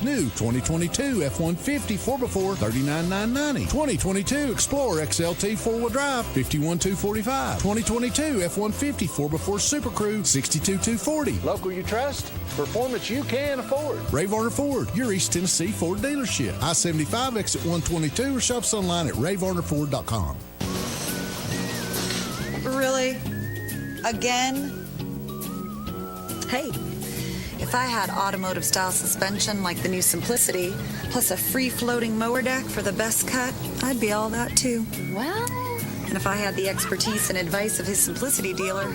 New 2022 F-150 4x4 $39,990. 2022 Explorer XLT 4-wheel drive $51,245. 2022 F-150 4x4 Super Crew $62,240. Local you trust, performance you can afford. Ray Varner Ford, your East Tennessee Ford dealership. I-75 exit 122 or shop us online at rayvarnerford.com. Really? Again? Hey, if I had automotive style suspension like the new Simplicity, plus a free floating mower deck for the best cut, I'd be all that too. Well, And if I had the expertise and advice of his Simplicity dealer,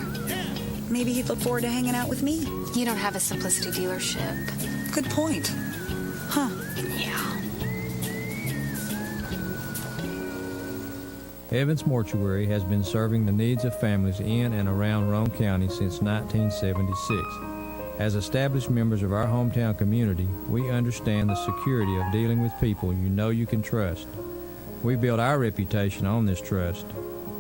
maybe he'd look forward to hanging out with me. you don't have a Simplicity dealership. Good point. Huh. Yeah. Evans Mortuary has been serving the needs of families in and around Rome County since 1976. As established members of our hometown community, we understand the security of dealing with people you know you can trust. We built our reputation on this trust.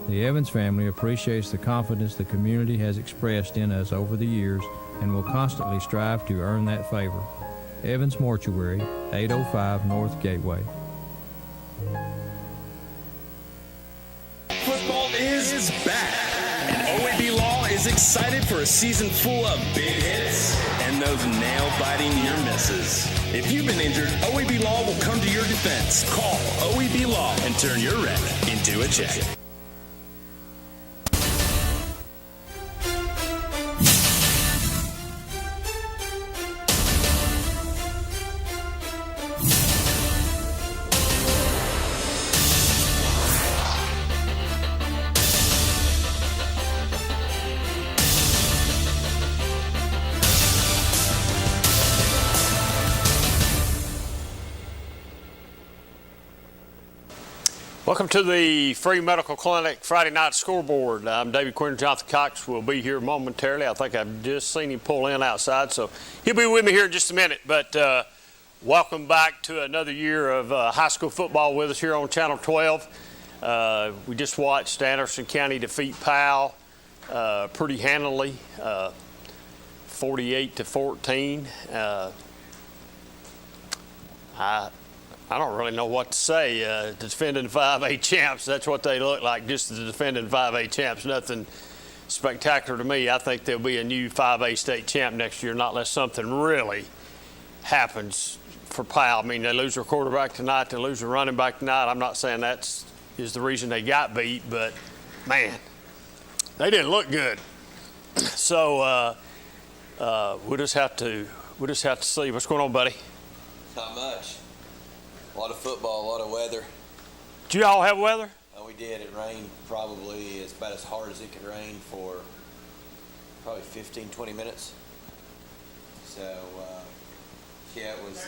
The Evans family appreciates the confidence the community has expressed in us over the years and will constantly strive to earn that favor. Evans Mortuary, 805 North Gateway. Football is back, and OAB Law is excited for a season full of big hits and those nail-biting near misses. If you've been injured, OAB Law will come to your defense. Call OAB Law and turn your wreck into a check. Welcome to the free medical clinic Friday night scoreboard. I'm David Queener and Jonathan Cox. Will be here momentarily. I think I've just seen him pull in outside, so he'll be with me here in just a minute. But welcome back to another year of high school football with us here on Channel 12. We just watched Anderson County defeat Powell pretty handily, 48-14. I don't really know what to say. The defending 5A champs, that's what they look like, just the defending 5A champs. Nothing spectacular to me. I think there'll be a new 5A state champ next year, not unless something really happens for Powell. I mean, they lose their quarterback tonight, they lose their running back tonight. I'm not saying that's the reason they got beat, but, man, they didn't look good. So we'll just have to see. What's going on, buddy? Not much. A lot of football, a lot of weather. Did you all have weather? We did. It rained probably about as hard as it could rain for probably 15, 20 minutes. So, yeah, it was.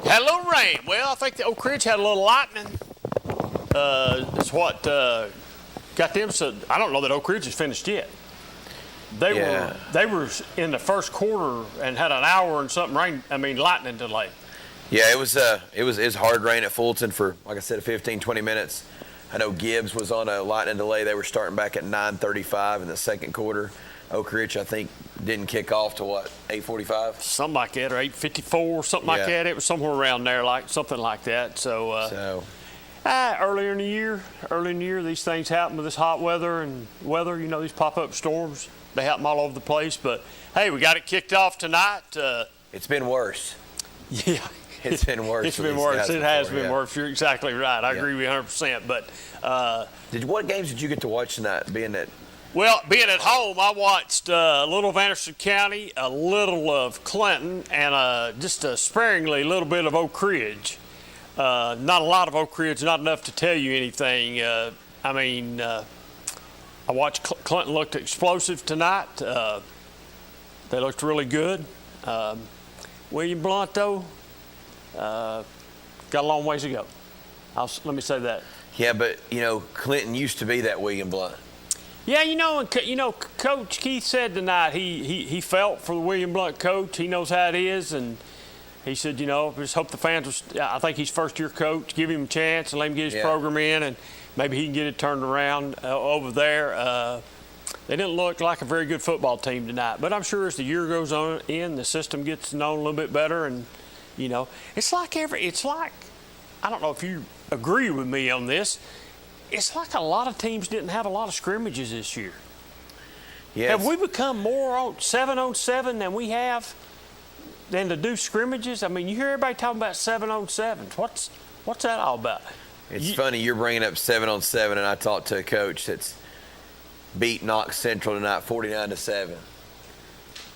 Had a little rain. Well, I think the Oak Ridge had a little lightning. It's what got them. So I don't know that Oak Ridge is finished yet. They were in the first quarter and had an hour and something lightning delay. Yeah, it was hard rain at Fulton for, like I said, 15, 20 minutes. I know Gibbs was on a lightning delay. They were starting back at 9:35 in the second quarter. Oak Ridge, I think, didn't kick off to 8:45? Something like that, or 8:54, something like that. It was somewhere around there, something like that. So early in the year, these things happen with this hot weather and these pop-up storms. They happen all over the place, but hey, we got it kicked off tonight. It's been worse. Yeah. It's been worse. It's been worse. It has been worse. You're exactly right. I agree with you 100%. But what games did you get to watch tonight, being at home, I watched a little of Anderson County, a little of Clinton, and just a sparingly little bit of Oak Ridge. Not a lot of Oak Ridge, not enough to tell you anything. I watched Clinton looked explosive tonight. They looked really good. William Blount, though, got a long ways to go. Let me say that. Yeah, but, Clinton used to be that William Blount. Yeah, Coach Keith said tonight he felt for the William Blount coach. He knows how it is, and he said, just hope the fans will. I think he's first-year coach. Give him a chance and let him get his program in, and maybe he can get it turned around over there. They didn't look like a very good football team tonight. But I'm sure as the year goes on the system gets known a little bit better. And, it's like I don't know if you agree with me on this. It's like a lot of teams didn't have a lot of scrimmages this year. Yes. Have we become more on 7-on-7 than to do scrimmages? I mean, you hear everybody talking about 7-on-7s. What's that all about? It's funny you're bringing up 7-on-7, and I talked to a coach that's beat Knox Central tonight 49-7.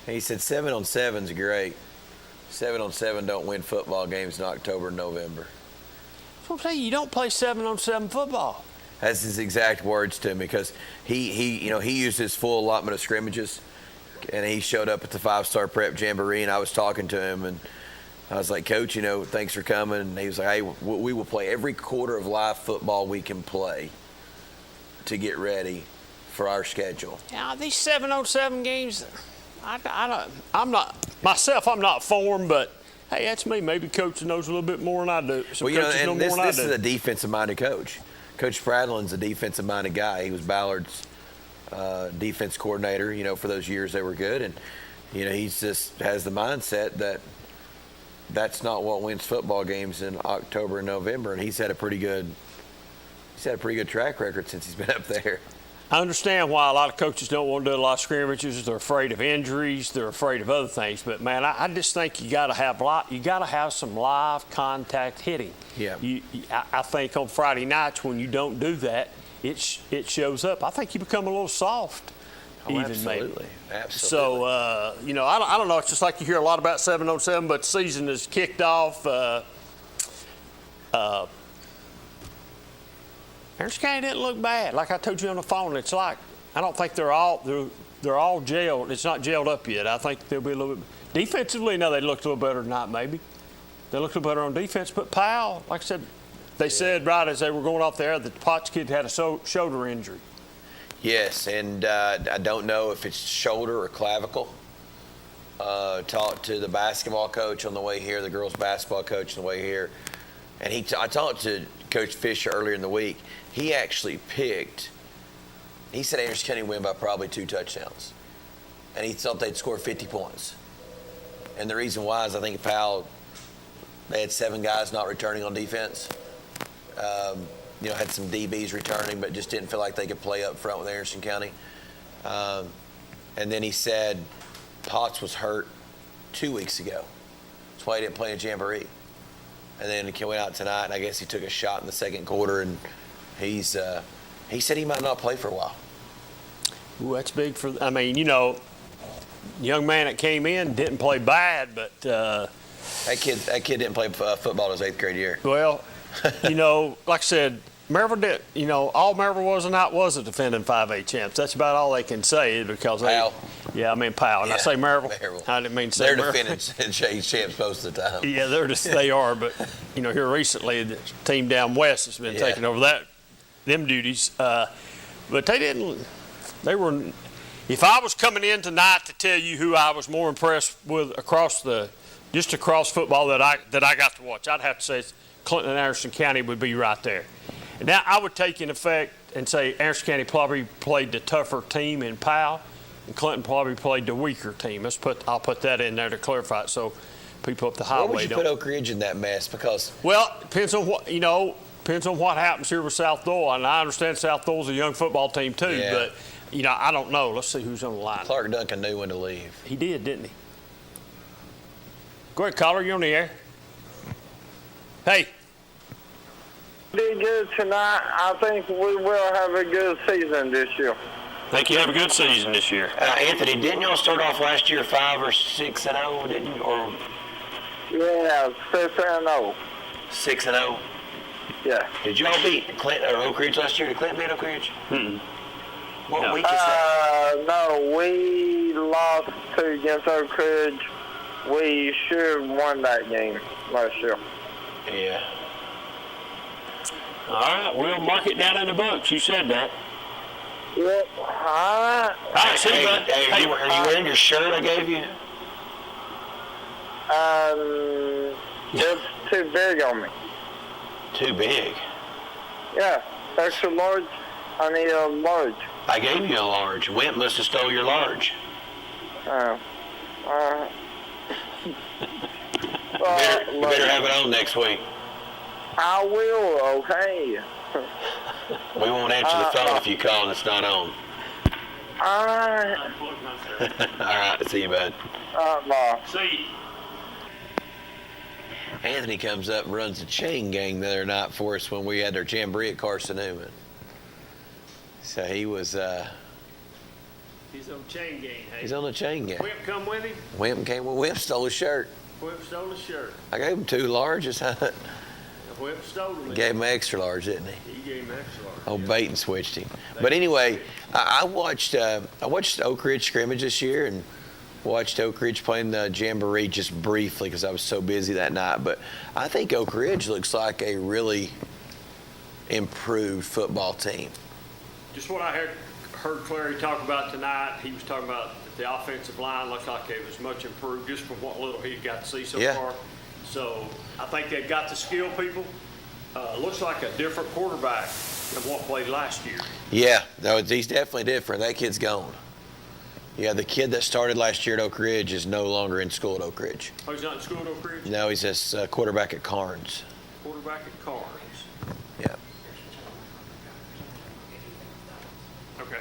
He said 7-on-7's great. 7-on-7 don't win football games in October and November. That's what I'm saying. You don't play 7-on-7 football. That's his exact words to me, because he used his full allotment of scrimmages, and he showed up at the 5-star prep jamboree, and I was talking to him, and I was like, Coach, thanks for coming. And he was like, hey, we will play every quarter of live football we can play to get ready for our schedule. Yeah, these 7-on-7 games, I'm not for them, but hey, that's me. Maybe Coach knows a little bit more than I do. Some coaches know more than I do. This is a defensive-minded coach. Coach Pradlin's a defensive-minded guy. He was Ballard's defense coordinator, for those years they were good. And, he just has the mindset that that's not what wins football games in October and November. And he's had a pretty good track record since he's been up there. I understand why a lot of coaches don't want to do a lot of scrimmages. They're afraid of injuries. They're afraid of other things. But man, I just think you got to have some live contact hitting. Yeah. I think on Friday nights when you don't do that, it shows up. I think you become a little soft. Oh, absolutely. Absolutely. So I don't know. It's just like you hear a lot about 7-on-7, but the season is kicked off. Ernst County didn't look bad. Like I told you on the phone, it's like I don't think they're all gelled. It's not gelled up yet. I think they'll be a little bit defensively. Now they looked a little better tonight. Maybe they looked a little better on defense. But Powell, like I said, they said right as they were going off there that the Potts kid had a shoulder injury. Yes, and I don't know if it's shoulder or clavicle. Talked to the basketball coach on the way here, the girls basketball coach on the way here, and I talked to Coach Fisher earlier in the week. He actually he said Anderson County win by probably 2 touchdowns, and he thought they'd score 50 points. And the reason why is I think Powell, they had 7 guys not returning on defense. Had some DBs returning, but just didn't feel like they could play up front with Anderson County. And then he said Potts was hurt 2 weeks ago. That's why he didn't play in Jamboree. And then he went out tonight, and I guess he took a shot in the second quarter, and he said he might not play for a while. Ooh, that's big for. I mean, young man that came in didn't play bad, but that kid didn't play football his 8th grade year. Well, like I said, Maryville did. All Maryville was tonight was a defending 5A champs. That's about all they can say because Powell. Powell. And I say Maryville. I didn't mean to say They're Maryville. defending champs most of the time. Yeah, they are. But here recently, the team down west has been taking over them duties. But they didn't. They were. If I was coming in tonight to tell you who I was more impressed with across football that I got to watch, I'd have to say Clinton and Anderson County would be right there. And now I would take in effect and say Anderson County probably played the tougher team in Powell, and Clinton probably played the weaker team. I'll put that in there to clarify it so people up the highway Where would you put Oak Ridge in that mess? Because depends on what happens here with South Doyle. And I understand South Doyle's a young football team too, but I don't know. Let's see who's on the line. Clark Duncan knew when to leave. He did, didn't he? Go ahead, caller. You're on the air. Hey. Did good tonight. I think we will have a good season this year. Think you have a good season this year. Anthony, didn't y'all start off last year 5 or 6-0, didn't you? Or yeah, 6-0. 6-0. Yeah. Did y'all beat Clinton or Oak Ridge last year? Did Clinton beat Oak Ridge? What week is that? No, we lost against Oak Ridge. We should have won that game last year. Yeah. All right, we'll mark it down in the books. You said that. Yep. All right. Are you wearing your shirt I gave you? It's too big on me. Too big? Yeah, extra large. I need a large. I gave you a large. Wimp must have stole your large. Oh. You better have it on next week. I will, okay. We won't answer the phone if you call and it's not on. All right. All right, see you, bud. Bye. See you. Anthony comes up and runs a chain gang the other night for us when we had our jamboree at Carson Newman. So he was. He's on chain gang. Hey? He's on the chain gang. Wimp come with him? Wimp came with Wimp, stole his shirt. Wimp stole his shirt. I gave him 2 larges. Wimp stole him. Gave him an extra large, didn't he? He gave him extra large. Oh, bait and switched him. But anyway, I watched Oak Ridge scrimmage this year and watched Oak Ridge playing the jamboree just briefly because I was so busy that night. But I think Oak Ridge looks like a really improved football team. Just what I heard Clary talk about tonight, he was talking about the offensive line looked like it was much improved just from what little he got to see so far. So I think they've got the skill people. Looks like a different quarterback than what played last year. Yeah, no, he's definitely different. That kid's gone. Yeah, the kid that started last year at Oak Ridge is no longer in school at Oak Ridge. Oh, he's not in school at Oak Ridge? No, he's just quarterback at Carnes. Quarterback at Carnes. Yeah. Okay.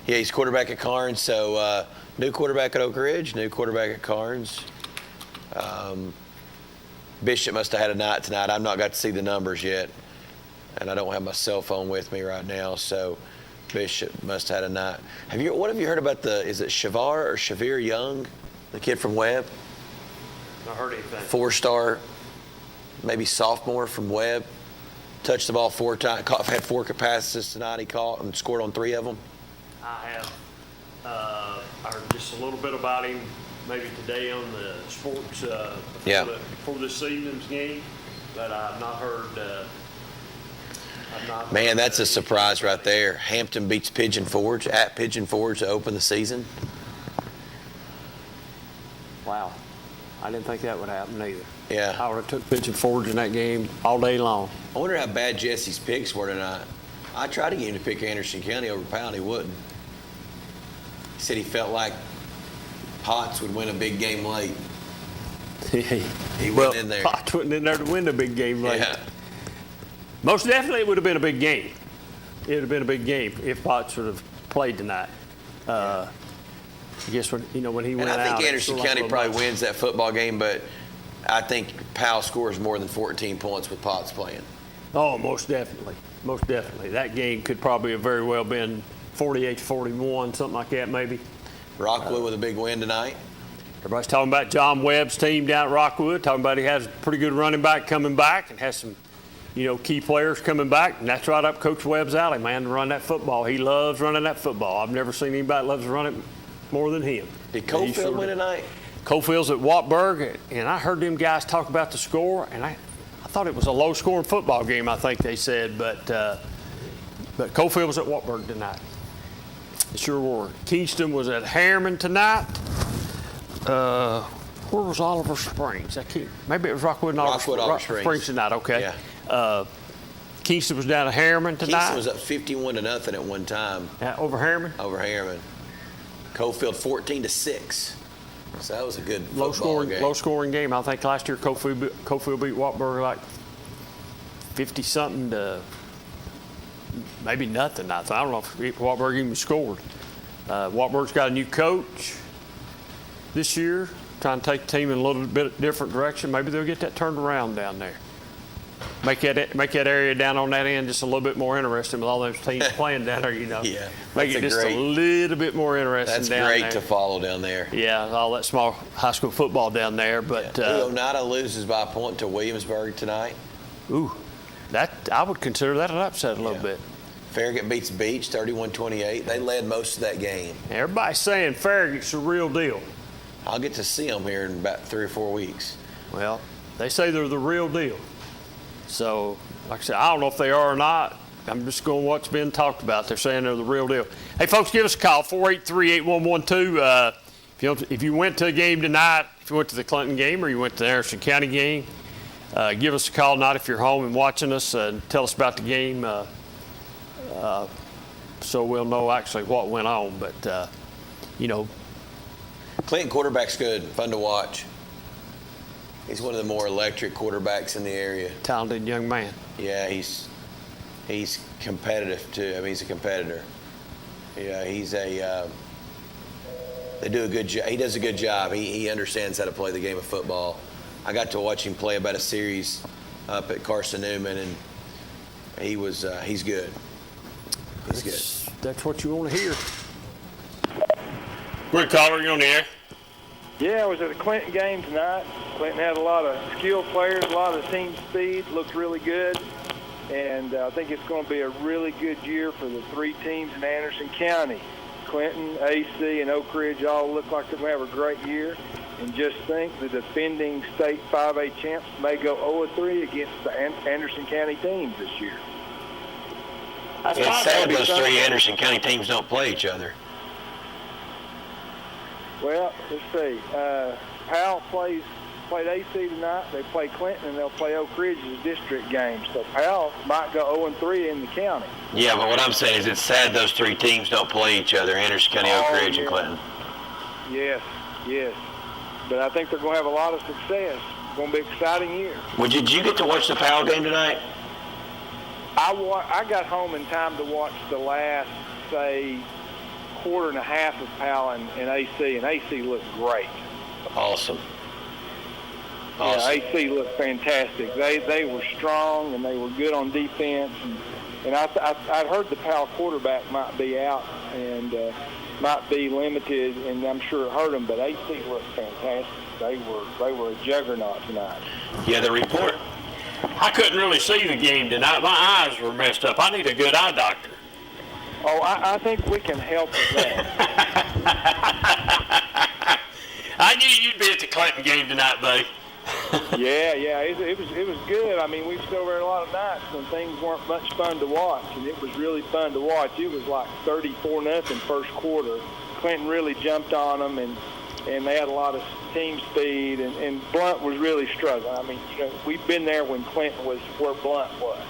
Yeah, he's quarterback at Carnes. So new quarterback at Oak Ridge, new quarterback at Carnes. Bishop must have had a night tonight. I've not got to see the numbers yet, and I don't have my cell phone with me right now. So Bishop must have had a night. What have you heard about is it Shavir Young, the kid from Webb? Not heard anything. 4-star, maybe sophomore from Webb. Touched the ball 4 times. Had 4 passes tonight. He caught and scored on 3 of them. I have heard just a little bit about him maybe today on the sports before this evening's game, but I've not heard. Man, that's a surprise right there. Hampton beats Pigeon Forge at Pigeon Forge to open the season. Wow. I didn't think that would happen either. Yeah. I would have took Pigeon Forge in that game all day long. I wonder how bad Jesse's picks were tonight. I tried to get him to pick Anderson County over Pound. He wouldn't. He said he felt like Potts would win a big game late. He went in there. Potts went in there to win a big game late. Yeah. Most definitely it would have been a big game. It would have been a big game if Potts would have played tonight. I guess when he went out. I think Anderson County probably wins that football game, but I think Powell scores more than 14 points with Potts playing. Oh, most definitely. Most definitely. That game could probably have very well been 48-41, something like that maybe. Rockwood with a big win tonight. Everybody's talking about John Webb's team down at Rockwood, talking about he has a pretty good running back coming back and has some, key players coming back. And that's right up Coach Webb's alley, man, to run that football. He loves running that football. I've never seen anybody that loves to run it more than him. Did Cofield win tonight? Cofield's at Wartburg, and I heard them guys talk about the score, and I thought it was a low-scoring football game, I think they said, but Cofield was at Wartburg tonight. It sure were. Kingston was at Harriman tonight. Where was Oliver Springs? Maybe it was Rockwood and Oliver Springs tonight. Okay. Yeah. Kingston was down at Harriman tonight. Kingston was up 51-0 at one time. Over Harriman? Over Harriman. Cofield 14-6. So that was a good low-scoring game. I think last year Cofield beat Wartburg like 50-something to maybe nothing. I don't know if Wartburg even scored. Wartburg's got a new coach this year, trying to take the team in a little bit different direction. Maybe they'll get that turned around down there. Make that area down on that end just a little bit more interesting with all those teams playing down there, Yeah. Make it just a little bit more interesting down there. That's great to follow down there. Yeah, all that small high school football down there. But Oneida loses by a point to Williamsburg tonight. Ooh, that I would consider that an upset a little bit. Farragut beats Beach 31-28. They led most of that game. Everybody's saying Farragut's the real deal. I'll get to see them here in about 3 or 4 weeks. Well, they say they're the real deal. So, like I said, I don't know if they are or not. I'm just going what's been talked about. They're saying they're the real deal. Hey, folks, give us a call, 483-8112. If you went to a game tonight, if you went to the Clinton game or you went to the Anderson County game, give us a call tonight if you're home and watching us and tell us about the game. so we'll know actually what went on. But, Clinton quarterback's good, fun to watch. He's one of the more electric quarterbacks in the area. Talented young man. Yeah, he's competitive too. I mean, he's a competitor. Yeah, they do a good job. He does a good job. He understands how to play the game of football. I got to watch him play about a series up at Carson Newman, and he's good. He's good. That's what you want to hear. We're calling you on the air. Yeah, I was at a Clinton game tonight. Clinton had a lot of skilled players, a lot of team speed, looked really good. And I think it's going to be a really good year for the three teams in Anderson County. Clinton, AC, and Oak Ridge all look like they're going to have a great year. And just think the defending state 5A champs may go 0-3 against the Anderson County teams this year. It's sad those three Anderson County teams don't play each other. Well, let's see. Powell played AC tonight. They play Clinton, and they'll play Oak Ridge as a district game. So Powell might go 0-3 in the county. Yeah, but what I'm saying is it's sad those three teams don't play each other, Anderson County, Oak Ridge, and Clinton. Yes. But I think they're going to have a lot of success. It's going to be an exciting year. Well, did you get to watch the Powell game tonight? I got home in time to watch the last, say, quarter and a half of Powell and AC, and AC looked great. Awesome. Yeah, AC looked fantastic. They were strong, and they were good on defense. And I'd heard the Powell quarterback might be out and might be limited, and I'm sure it hurt them, but AC looked fantastic. They were a juggernaut tonight. Yeah, the report. I couldn't really see the game tonight. My eyes were messed up. I need a good eye doctor. Oh, I think we can help with that. I knew you'd be at the Clinton game tonight, buddy. Yeah, it was good. I mean, we was over there a lot of nights when things weren't much fun to watch, and it was really fun to watch. It was like 34-0 first quarter. Clinton really jumped on them, and they had a lot of team speed, and Blunt was really struggling. I mean, we've been there when Clinton was where Blunt was,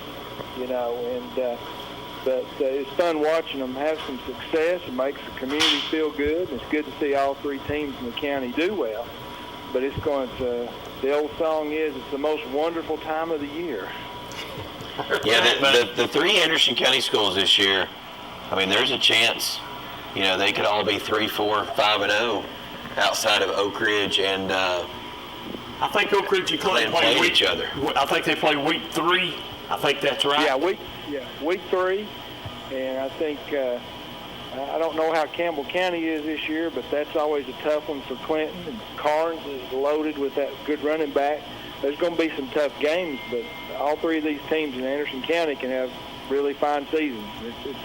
but it's fun watching them have some success. It makes the community feel good, and it's good to see all three teams in the county do well. But it's going to, the old song is, it's the most wonderful time of the year. Yeah, the three Anderson County schools this year, I mean, there's a chance, they could all be 3, 4, 5-0 outside of Oak Ridge and I think Oak Ridge and Clinton play each other. I think they play week 3. I think that's right. Week 3, and I think I don't know how Campbell County is this year, but that's always a tough one for Clinton. And Carnes is loaded with that good running back. There's going to be some tough games, but all three of these teams in Anderson County can have really fine seasons. It's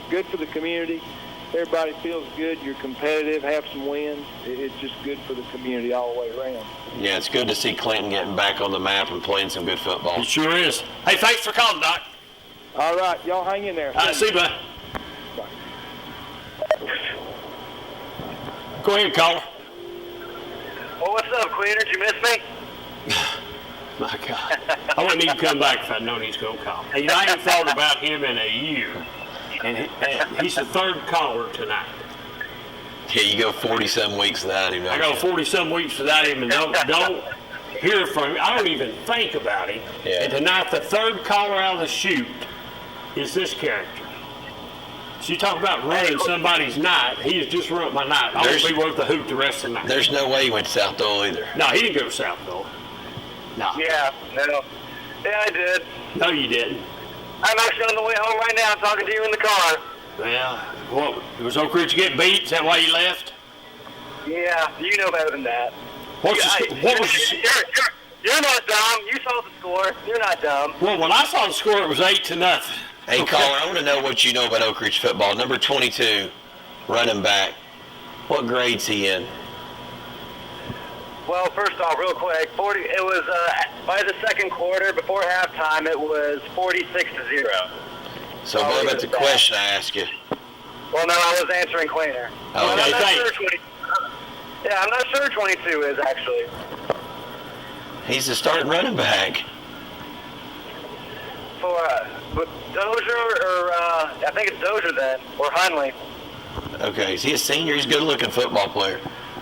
good for the community. Everybody feels good. You're competitive, have some wins. It's just good for the community all the way around. Yeah, it's good to see Clinton getting back on the map and playing some good football. It sure is. Hey, thanks for calling, Doc. All right, y'all hang in there. All right, see you, bud. Bye. Go ahead, caller. Well, what's up, Queener? Did you miss me? My God. I wouldn't even come back if I'd known he's going to call. Hey, I ain't thought about him in a year. And he's the third caller tonight. Yeah, you go 40-some weeks without him. I go 40-some weeks without him, and don't hear from him. I don't even think about him. Yeah. And tonight, the third caller out of the chute is this character. So you talk about running somebody's night. He has just ruined my night. I won't be worth the hoop the rest of the night. There's no way he went to South Dole either. No, he didn't go to South Dole. No. Yeah, no. Yeah, I did. No, you didn't. I'm actually on the way home right now talking to you in the car. Well, what, was Oak Ridge getting beat? Is that why you left? Yeah, you know better than that. You're not dumb. You saw the score. You're not dumb. Well, when I saw the score, it was 8-0. Hey, caller, I want to know what you know about Oak Ridge football. Number 22, running back. What grade's he in? Well, first off, real quick, it was by the second quarter, before halftime, it was 46-0. So what about the question I asked you? Well, no, I was answering Queener. Oh, okay, I'm not sure 22 is actually. He's the starting running back. For Dozier, or I think it's Dozier then, or Hunley. Okay, is he a senior? He's a good-looking football player.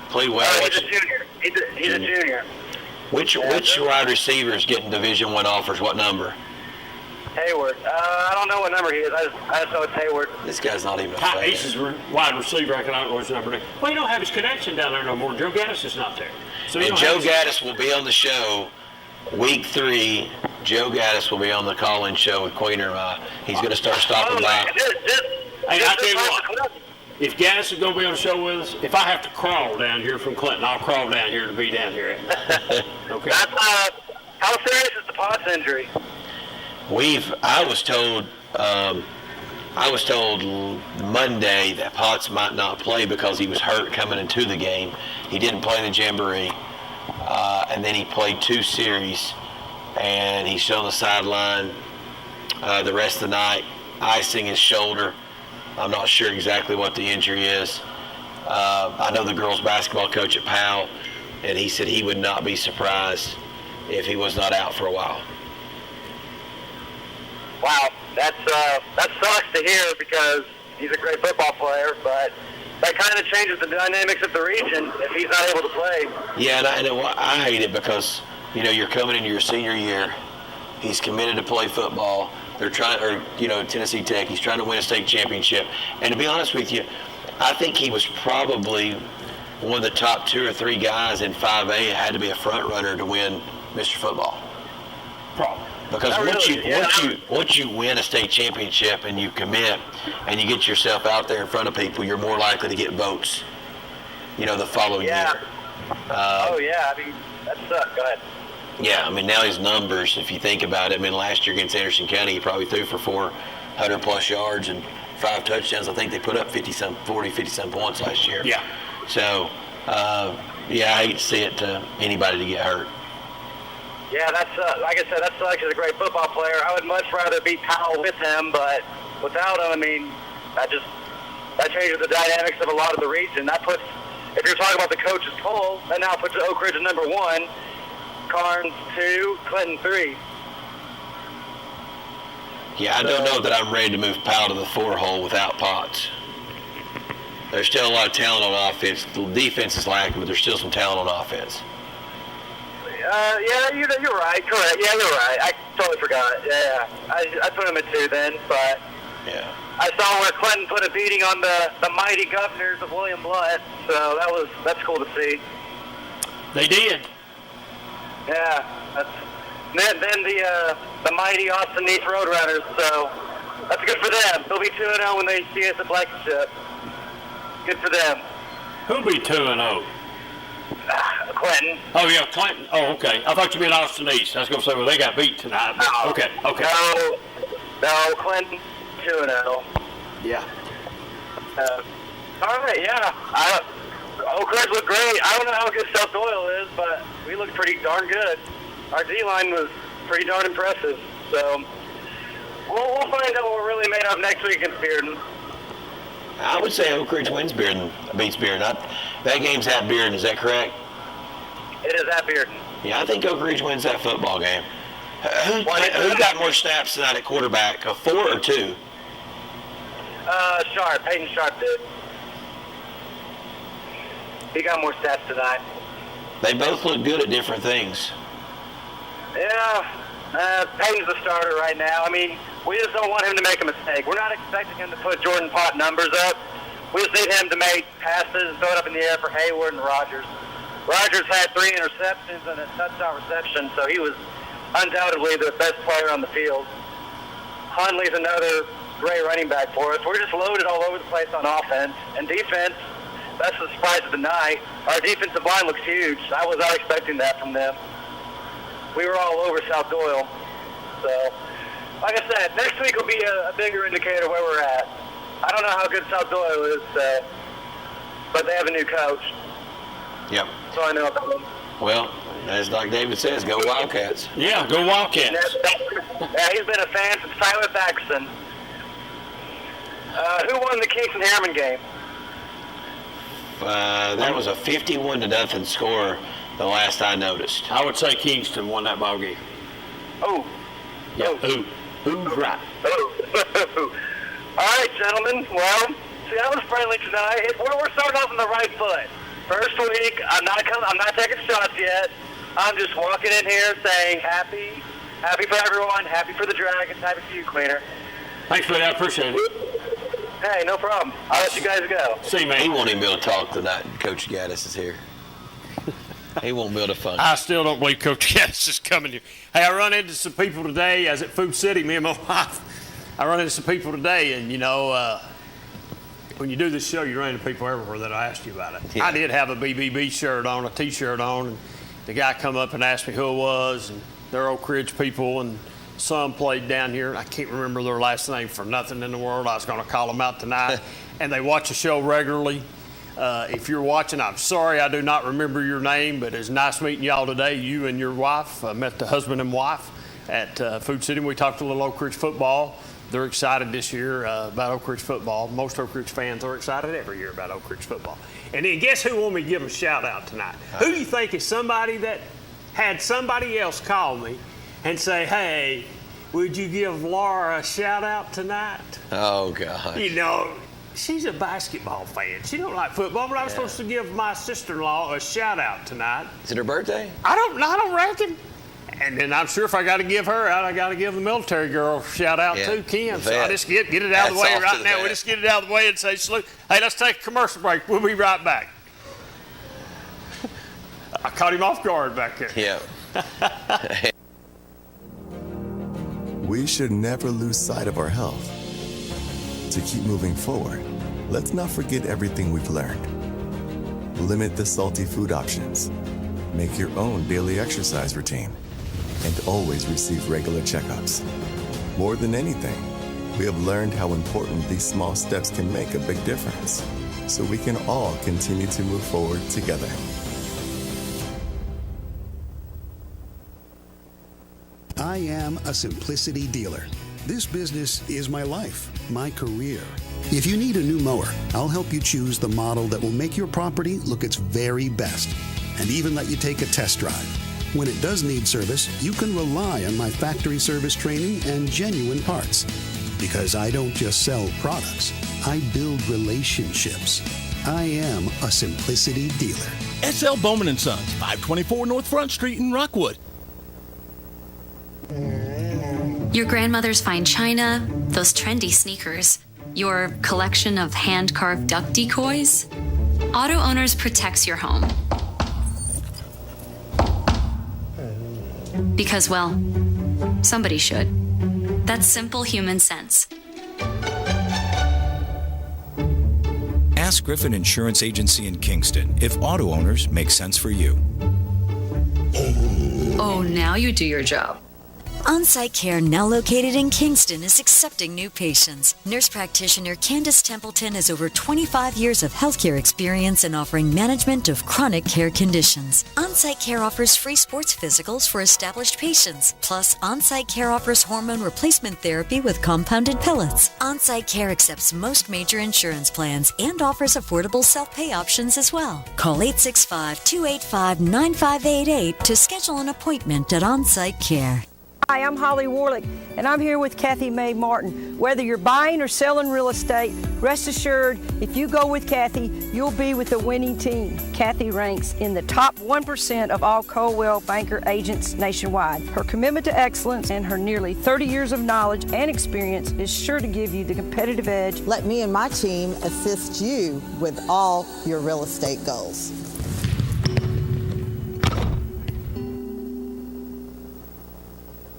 Played well. Oh, he's a junior. He's a junior. Which wide receiver is getting Division I offers? What number? Hayward. I don't know what number he is. I just know it's Hayward. This guy's not even a Ty player. Ace is wide receiver. I don't know his number. Well, he don't have his connection down there no more. Joe Gaddis is not there. So And Joe Gaddis will be on the show week 3. Joe Gaddis will be on the call-in show with Queener. He's going to start stopping by. Hey, I'll tell you what. If Gaddis is going to be on the show with us, if I have to crawl down here from Clinton, I'll crawl down here to be down here. Okay. That's, how serious is the Potts injury? I was told Monday that Potts might not play because he was hurt coming into the game. He didn't play the Jamboree, and then he played 2 series, and he's still on the sideline the rest of the night, icing his shoulder. I'm not sure exactly what the injury is. I know the girls basketball coach at Powell, and he said he would not be surprised if he was not out for a while. Wow, that sucks to hear because he's a great football player, but that kind of changes the dynamics of the region if he's not able to play. Yeah, and I hate it because, you're coming into your senior year. He's committed to play football. They're trying, Tennessee Tech, he's trying to win a state championship. And to be honest with you, I think he was probably one of the top 2 or 3 guys in 5A. Had to be a front runner to win Mr. Football. Problem. Because once you win a state championship and you commit and you get yourself out there in front of people, you're more likely to get votes, the following year. I mean, that sucks. Go ahead. Yeah, now his numbers, if you think about it, last year against Anderson County, he probably threw for 400-plus yards and 5 touchdowns. I think they put up 50-some points last year. Yeah. So, I hate to see it to anybody to get hurt. Yeah, that's like I said, that sucks. He's a great football player. I would much rather beat Powell with him, but without him, that changes the dynamics of a lot of the region. That puts, if you're talking about the coach's poll, that now puts Oak Ridge at number 1, Carnes 2, Clinton 3. Yeah, I don't know that I'm ready to move Powell to the 4 hole without Potts. There's still a lot of talent on offense. The defense is lacking, but there's still some talent on offense. You're right. Correct. Yeah, you're right. I totally forgot. Yeah, I put him at 2 then, but yeah, I saw where Clinton put a beating on the mighty Governors of William Blunt, so that's cool to see. They did. Yeah, then the mighty Austin East Roadrunners, so that's good for them. They'll be 2-0 when they see us at Blankenship. Good for them. Who'll be 2-0? Clinton. Oh, yeah, Clinton. Oh, okay. I thought you meant Austin East. I was going to say, well, they got beat tonight. But No. Okay. No, Clinton 2-0. Yeah. All right, yeah. Oak Ridge looked great. I don't know how good South Doyle is, but we looked pretty darn good. Our D-line was pretty darn impressive. So we'll find out what we're really made of next week against Bearden. I would say Oak Ridge beats Bearden. That game's at Bearden, is that correct? It is at Bearden. Yeah, I think Oak Ridge wins that football game. Who got more snaps tonight at quarterback, 4 or 2? Sharp. Peyton Sharp did. He got more stats tonight. They both look good at different things. Yeah. Peyton's the starter right now. We just don't want him to make a mistake. We're not expecting him to put Jordan Pott numbers up. We just need him to make passes, throw it up in the air for Hayward and Rogers. Rogers had 3 interceptions and a touchdown reception, so he was undoubtedly the best player on the field. Hunley's another great running back for us. We're just loaded all over the place on offense. And defense, that's the surprise of the night. Our defensive line looks huge. I was not expecting that from them. We were all over South Doyle. So, like I said, next week will be a bigger indicator where we're at. I don't know how good South Doyle is, but they have a new coach. Yep. So I know about them. Well, as like David says, go Wildcats. Yeah, go Wildcats. Yeah, he's been a fan since Tyler Baxton. Who won the Kingston-Harriman game? That was a 51-0 score the last I noticed. I would say Kingston won that ball game. Oh. Yeah. Ooh. Who's right? All right, gentlemen. Well, see, I was friendly tonight. We're starting off on the right foot. First week, I'm not taking shots yet. I'm just walking in here saying happy for everyone, happy for the Dragons, happy for you, Queener. Thanks, buddy. I appreciate it. Hey, no problem. I'll let you guys go. See, man, He won't even be able to talk tonight. Coach Gaddis is here. He won't be able to function. I still don't believe Coach Gaddis is coming here. Hey, I run into some people today. I was at Food City, me and my wife. I run into some people today, and, when you do this show, you run into people everywhere that I asked you about it. Yeah. I did have a BBB shirt on, a T-shirt on, and the guy come up and asked me who it was, and they're Oak Ridge people, and some played down here. I can't remember their last name for nothing in the world. I was going to call them out tonight, and they watch the show regularly. If you're watching, I'm sorry I do not remember your name, but it's nice meeting y'all today, you and your wife. I met the husband and wife at Food City. We talked a little Oak Ridge football. They're excited this year about Oak Ridge football. Most Oak Ridge fans are excited every year about Oak Ridge football. And then guess who want me to give a shout out tonight? Who do you think is somebody that had somebody else call me and say, hey, would you give Laura a shout out tonight? Oh, God. She's a basketball fan. She don't like football, but I was supposed to give my sister-in-law a shout out tonight. Is it her birthday? I don't reckon. And then I'm sure if I got to give her out, I got to give the military girl a shout out too, Kim. So I just get it out of the way right now. We just get it out of the way and say salute. Hey, let's take a commercial break. We'll be right back. I caught him off guard back there. Yeah. We should never lose sight of our health. To keep moving forward, let's not forget everything we've learned. Limit the salty food options. Make your own daily exercise routine. And always receive regular checkups. More than anything, we have learned how important these small steps can make a big difference, so we can all continue to move forward together. I am a Simplicity dealer. This business is my life, my career. If you need a new mower, I'll help you choose the model that will make your property look its very best, and even let you take a test drive. When it does need service, you can rely on my factory service training and genuine parts. Because I don't just sell products, I build relationships. I am a Simplicity dealer. S.L. Bowman & Sons, 524 North Front Street in Rockwood. Your grandmother's fine china, those trendy sneakers, your collection of hand-carved duck decoys. Auto Owners protects your home. Because, well, somebody should. That's simple human sense. Ask Griffin Insurance Agency in Kingston if Auto Owners make sense for you. Oh, now you do your job. On-Site Care, now located in Kingston, is accepting new patients. Nurse practitioner Candace Templeton has over 25 years of healthcare experience in offering management of chronic care conditions. On-Site Care offers free sports physicals for established patients. Plus, On-Site Care offers hormone replacement therapy with compounded pellets. On-Site Care accepts most major insurance plans and offers affordable self-pay options as well. Call 865-285-9588 to schedule an appointment at On-Site Care. Hi, I'm Holly Warlick, and I'm here with Kathy Mae Martin. Whether you're buying or selling real estate, rest assured, if you go with Kathy, you'll be with the winning team. Kathy ranks in the top 1% of all Coldwell Banker agents nationwide. Her commitment to excellence and her nearly 30 years of knowledge and experience is sure to give you the competitive edge. Let me and my team assist you with all your real estate goals.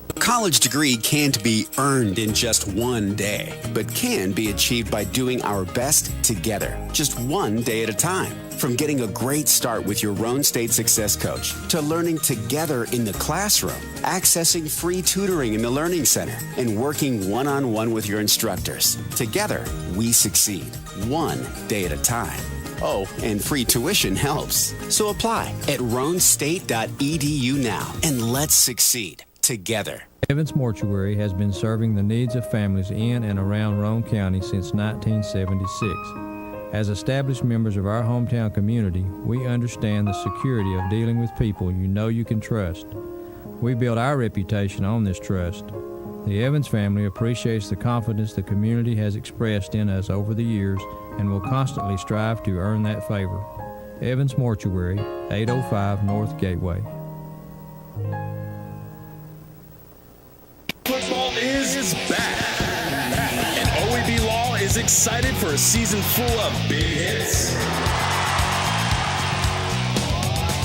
A college degree can't be earned in just one day, but can be achieved by doing our best together, just one day at a time. From getting a great start with your Roan State Success Coach, to learning together in the classroom, accessing free tutoring in the Learning Center, and working one-on-one with your instructors. Together, we succeed, one day at a time. Oh, and free tuition helps. So apply at roanstate.edu now, and let's succeed together. Evans Mortuary has been serving the needs of families in and around Roane County since 1976. As established members of our hometown community, we understand the security of dealing with people you know you can trust. We build our reputation on this trust. The Evans family appreciates the confidence the community has expressed in us over the years and will constantly strive to earn that favor. Evans Mortuary, 805 North Gateway. Football is back, and OEB Law is excited for a season full of big hits,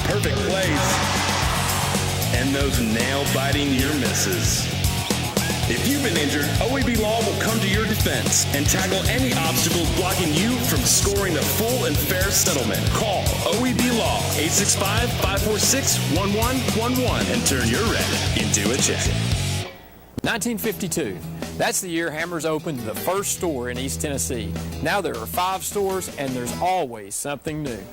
perfect plays, and those nail-biting near misses. If you've been injured, OEB Law will come to your defense and tackle any obstacles blocking you from scoring a full and fair settlement. Call OEB Law, 865-546-1111, and turn your wreck into a check. 1952. That's the year Hammers opened the first store in East Tennessee. Now there are 5 stores, and there's always something new.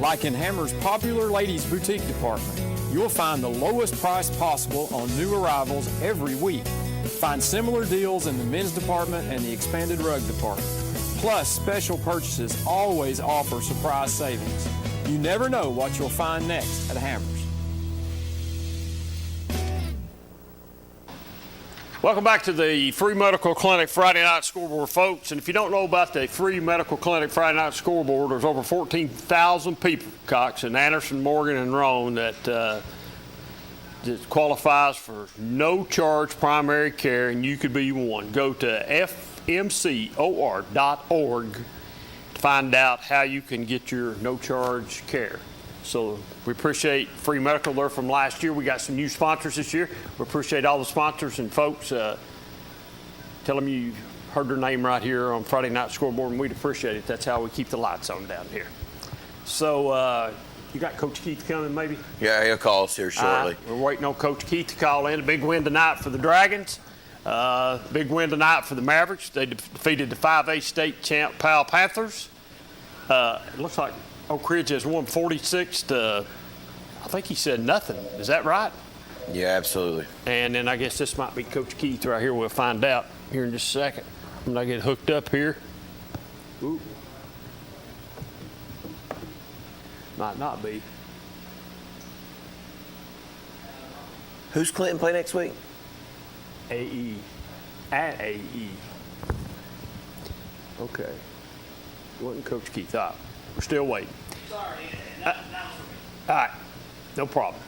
Like in Hammers' popular ladies' boutique department, you'll find the lowest price possible on new arrivals every week. Find similar deals in the men's department and the expanded rug department. Plus, special purchases always offer surprise savings. You never know what you'll find next at Hammers. Welcome back to the Free Medical Clinic Friday Night Scoreboard, folks. And if you don't know about the Free Medical Clinic Friday Night Scoreboard, there's over 14,000 people, Cox, in Anderson, Morgan, and Roane that qualifies for no-charge primary care, and you could be one. Go to fmcor.org to find out how you can get your no-charge care. So we appreciate Free Medical there from last year. We got some new sponsors this year. We appreciate all the sponsors and folks. Tell them you heard their name right here on Friday Night Scoreboard, and we'd appreciate it. That's how we keep the lights on down here. So you got Coach Keith coming maybe? Yeah, he'll call us here shortly. We're waiting on Coach Keith to call in. A big win tonight for the Dragons. Big win tonight for the Mavericks. They defeated the 5A state champ Powell Panthers. It looks like Oak Ridge has won 46 to, I think he said nothing. Is that right? Yeah, absolutely. And then I guess this might be Coach Keith right here. We'll find out here in just a second. I'm going to get hooked up here. Ooh. Might not be. Who's Clinton play next week? AE. At AE. Okay. Wasn't Coach Keith up. We're still waiting. Sorry. All right. No problem.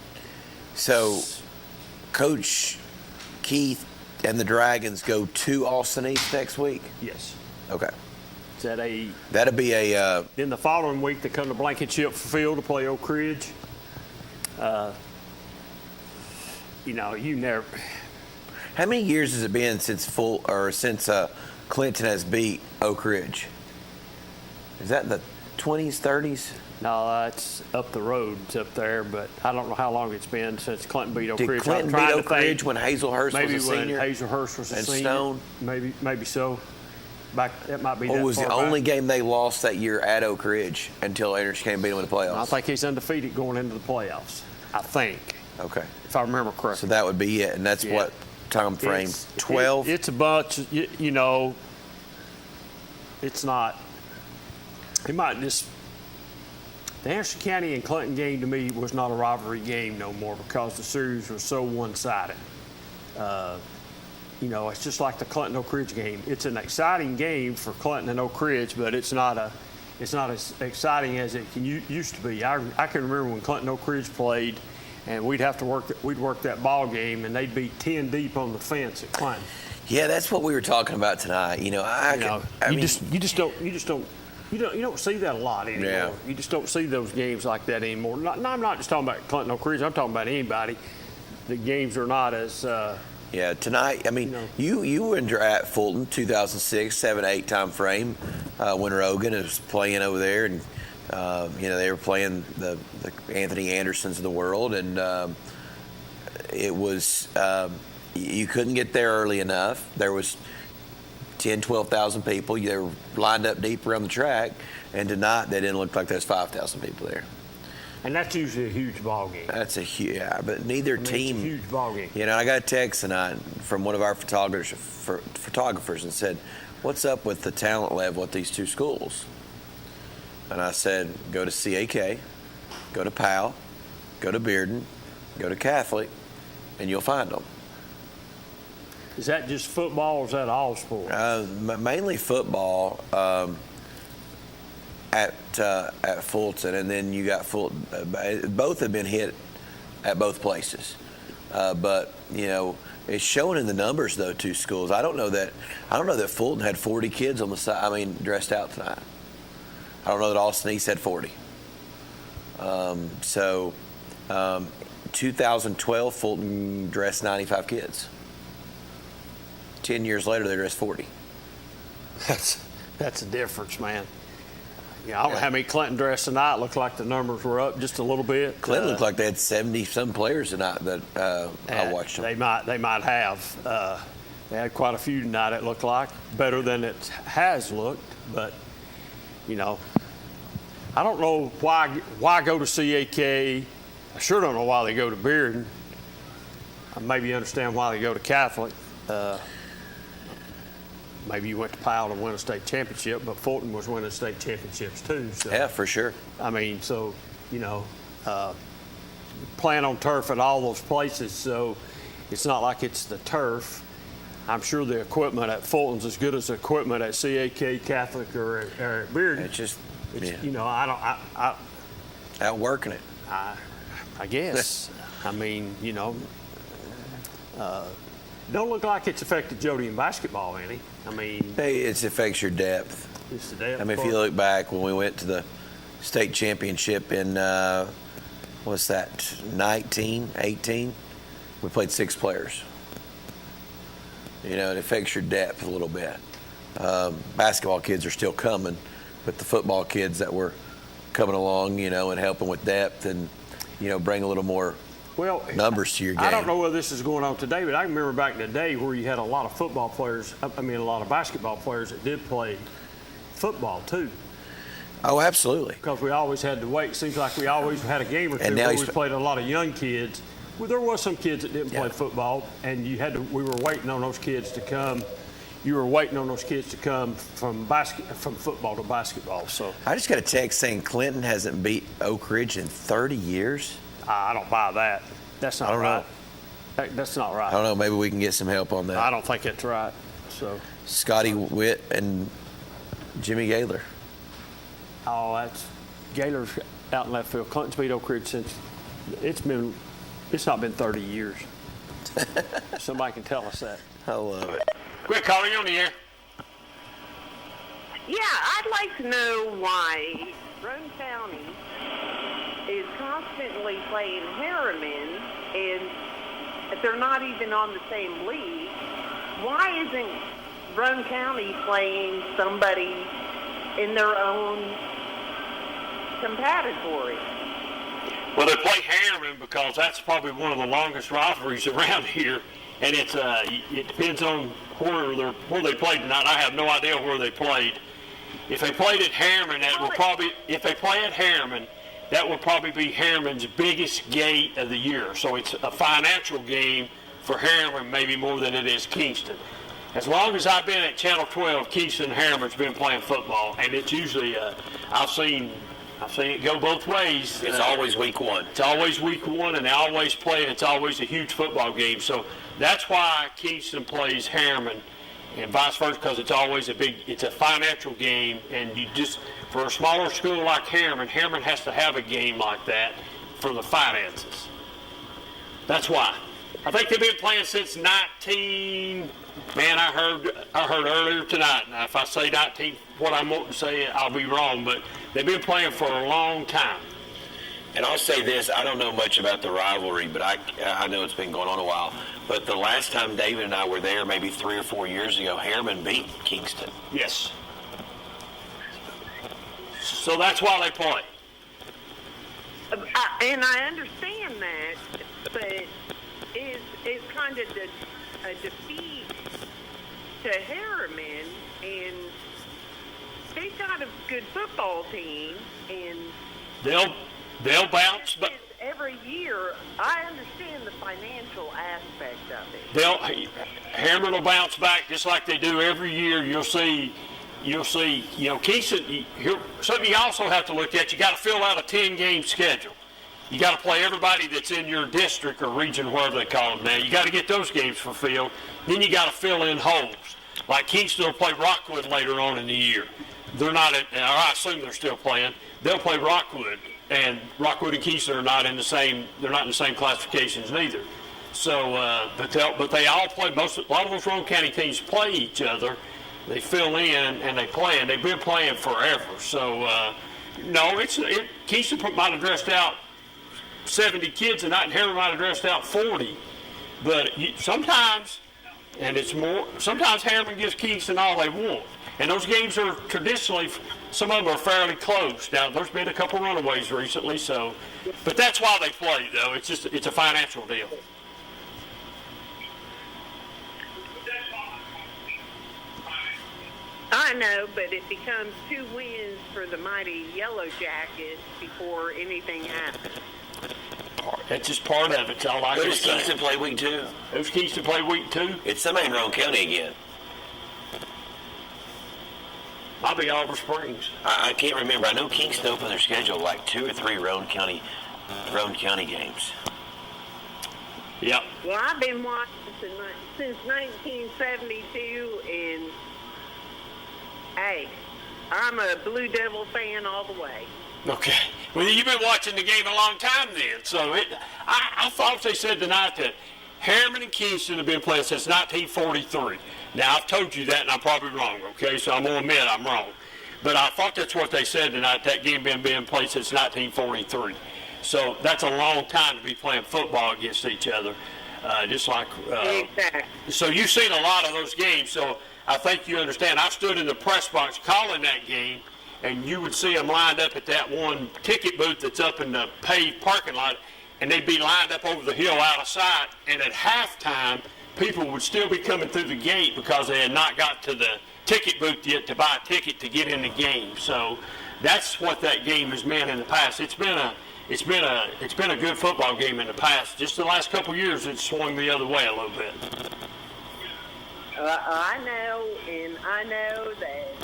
So, Coach Keith and the Dragons go to Austin East next week? Yes. Okay. Is that a... That'll be a... Then the following week, they come to Blankenship Field to play Oak Ridge. You know, you never... How many years has it been since Clinton has beat Oak Ridge? Is that in the 20s, 30s? No, it's up the road. It's up there, but I don't know how long it's been since Clinton beat Oak Ridge. Did Clinton beat Oak Ridge when Hazelhurst was a senior? Maybe when Hazelhurst was a senior. And Stone? Maybe so. That might be that What was far the back. only game they lost that year at Oak Ridge until Anderson came and beat them in the playoffs? I think he's undefeated going into the playoffs. I think. Okay. If I remember correctly. So that would be it, and that's what time frame? 12? It's a bunch, you know, it's not, it might just, the Anderson County and Clinton game to me was not a rivalry game no more because the series was so one-sided. You know, it's just like the Clinton-Oak Ridge game. It's an exciting game for Clinton and Oak Ridge, but it's not as exciting as it used to be. I can remember when Clinton-Oak Ridge played, and we'd work that ball game, and they'd be 10 deep on the fence at Clinton. Yeah, that's what we were talking about tonight. You know, you just don't see that a lot anymore. Yeah. You just don't see those games like that anymore. I'm not just talking about Clinton Oak Ridge. I'm talking about anybody. The games are not as. Yeah, tonight. I mean, you were at Fulton 2006, 7-8 time frame when Rogan was playing over there, and you know they were playing the Anthony Andersons of the world, and it was you couldn't get there early enough. There was 10,000, 12,000 people. They were lined up deep around the track, and tonight they didn't look like there's 5,000 people there. And that's usually a huge ball game. That's a huge, but neither team. It's a huge ball game. You know, I got a text tonight from one of our photographers and said, "What's up with the talent level at these two schools?" And I said, "Go to CAK, go to Powell, go to Bearden, go to Catholic, and you'll find them." Is that just football or is that all sports? Mainly football at Fulton, and then you got Fulton. Both have been hit at both places, but it's showing in the numbers though. Two schools. I don't know that Fulton had 40 kids on the side. Dressed out tonight. I don't know that Austin East had 40. 2012, Fulton dressed 95 kids. 10 years later, they dressed 40. That's the difference, man. I don't know how many Clinton dressed tonight. Looked like the numbers were up just a little bit. Clinton looked like they had 70-some players tonight that I watched them. They might have. They had quite a few tonight, it looked like. Better than it has looked. But, I don't know why go to CAK. I sure don't know why they go to Bearden. I maybe understand why they go to Catholic. Maybe you went to Powell to win a state championship, but Fulton was winning state championships too. So, yeah, for sure. Playing on turf at all those places, so it's not like it's the turf. I'm sure the equipment at Fulton's as good as the equipment at CAK, Catholic, or at Bearden. Outworking it. I guess. Don't look like it's affected Jody in basketball any. It affects your depth. It's the depth. If you look back when we went to the state championship in, what's that, 19, 18, we played 6 players. It affects your depth a little bit. Basketball kids are still coming, but the football kids that were coming along, and helping with depth and, bring a little more numbers to your game. I don't know whether this is going on today, but I remember back in the day where you had a lot of football players, a lot of basketball players that did play football too. Oh, absolutely. Because we always had to wait. It seems like we always had a game or two where we played a lot of young kids. Well, there was some kids that didn't play football, and we were waiting on those kids to come. You were waiting on those kids to come from football to basketball. So I just got a text saying Clinton hasn't beat Oak Ridge in 30 years. I don't buy that. That's not right. That's not right. I don't know. Maybe we can get some help on that. I don't think it's right. So Scotty Witt and Jimmy Gaylor. Oh, that's Gaylor's out in left field. Clinton's beat Oak Ridge since it's not been 30 years. Somebody can tell us that. I love it. Quick, caller, you on the air. Yeah, I'd like to know why Roane County is constantly playing Harriman, and they're not even on the same league. Why isn't Roane County playing somebody in their own competitory? Well, they play Harriman because that's probably one of the longest rivalries around here, and it depends on where they played tonight. I have no idea where they played. If they played at Harriman, that will probably be Harriman's biggest gate of the year. So it's a financial game for Harriman, maybe more than it is Kingston. As long as I've been at Channel 12, Kingston and Harriman's been playing football, and it's usually I've seen it go both ways. It's always week one. It's always week one, and they always play, and it's always a huge football game. So that's why Kingston plays Harriman, and vice versa, because it's a financial game, and for a smaller school like Harriman has to have a game like that for the finances. That's why. I think they've been playing since 19. Man, I heard earlier tonight. Now, if I say 19, what I'm wanting to say, I'll be wrong, but they've been playing for a long time. And I'll say this, I don't know much about the rivalry, but I know it's been going on a while. But the last time David and I were there, maybe 3 or 4 years ago, Harriman beat Kingston. Yes. So that's why they play. And I understand that, but is kind of a defeat to Harriman, and they've got a good football team, and they'll bounce back every year. I understand the financial aspect of it. Harriman will bounce back just like they do every year. You'll see, Kingston. Something you also have to look at. You got to fill out a 10-game schedule. you got to play everybody that's in your district or region, wherever they call them now. You got to get those games fulfilled. Then you got to fill in holes. Like Kingston will play Rockwood later on in the year. They're not, or I assume they're still playing. They'll play Rockwood, and Rockwood and Kingston are not in the same. They're not in the same classifications neither. So, but they all play. A lot of those Roane County teams play each other. They fill in and they play, and they've been playing forever. So, no, Kingston might have dressed out 70 kids tonight, and Harriman might have dressed out 40. But sometimes, and it's more. Sometimes Harriman gives Kingston all they want, and those games are traditionally. Some of them are fairly close. Now, there's been a couple runaways recently, so, but that's why they play, though. It's a financial deal. I know, but it becomes 2 wins for the mighty Yellow Jackets before anything happens. That's just part of it. That's all I can say. Who does Kingston play week 2? Who's Kingston play week 2? It's somebody in Roane County again. I'll be Oliver Springs. I can't remember. I know Kingston opened their schedule like 2 or 3 Roane County games. Yep. Well, I've been watching since 1972, and hey, I'm a Blue Devil fan all the way. Okay. Well, you've been watching the game a long time then. So I thought they said tonight that Harriman and Kingston have been playing since 1943. Now, I've told you that, and I'm probably wrong, okay? So I'm going to admit I'm wrong. But I thought that's what they said tonight, that game been played since 1943. So that's a long time to be playing football against each other, just like exactly. So you've seen a lot of those games, so I think you understand. I stood in the press box calling that game, and you would see them lined up at that one ticket booth that's up in the paved parking lot, and they'd be lined up over the hill out of sight, and at halftime, people would still be coming through the gate because they had not got to the ticket booth yet to buy a ticket to get in the game. So that's what that game has meant in the past. It's been a good football game in the past. Just the last couple of years, it's swung the other way a little bit. I know that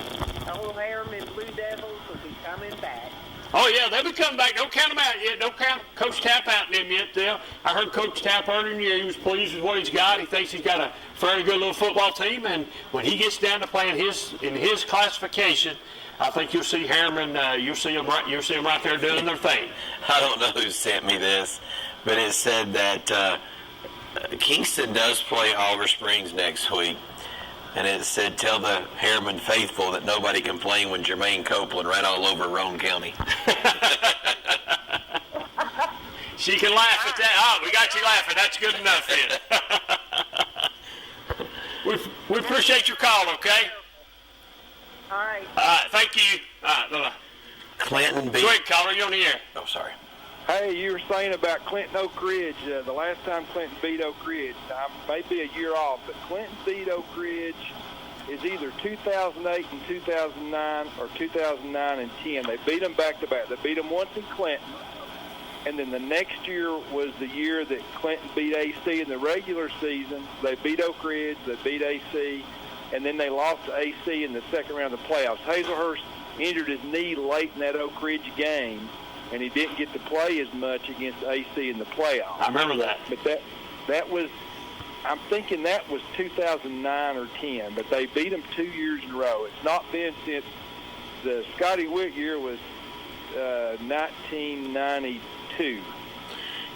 old Harriman Blue Devils will be coming back. Oh, yeah, they'll be coming back. Don't count them out yet. Don't count Coach Tapp out in them yet. I heard Coach Tapp earlier in the year, he was pleased with what he's got. He thinks he's got a fairly good little football team, and when he gets down to playing in his classification, I think you'll see Harriman. You'll see them right there doing their thing. I don't know who sent me this, but it said that Kingston does play Oliver Springs next week. And it said, tell the Harriman faithful that nobody complained when Jermaine Copeland ran all over Roane County. She can laugh at that. Oh, we got you laughing. That's good enough then. we appreciate your call, okay? All right. Thank you. All right, bye-bye. Clinton beat... Go ahead, caller. You're on the air. Oh, sorry. Hey, you were saying about Clinton Oak Ridge. The last time Clinton beat Oak Ridge, I may be a year off, but Clinton beat Oak Ridge is either 2008 and 2009 or 2009 and 10. They beat them back-to-back. They beat them once in Clinton, and then the next year was the year that Clinton beat AC in the regular season. They beat Oak Ridge, they beat AC, and then they lost to AC in the second round of the playoffs. Hazelhurst injured his knee late in that Oak Ridge game, and he didn't get to play as much against AC in the playoffs. I remember that. But that was, I'm thinking that was 2009 or 10, but they beat them 2 years in a row. It's not been since the Scotty Witt year was 1992.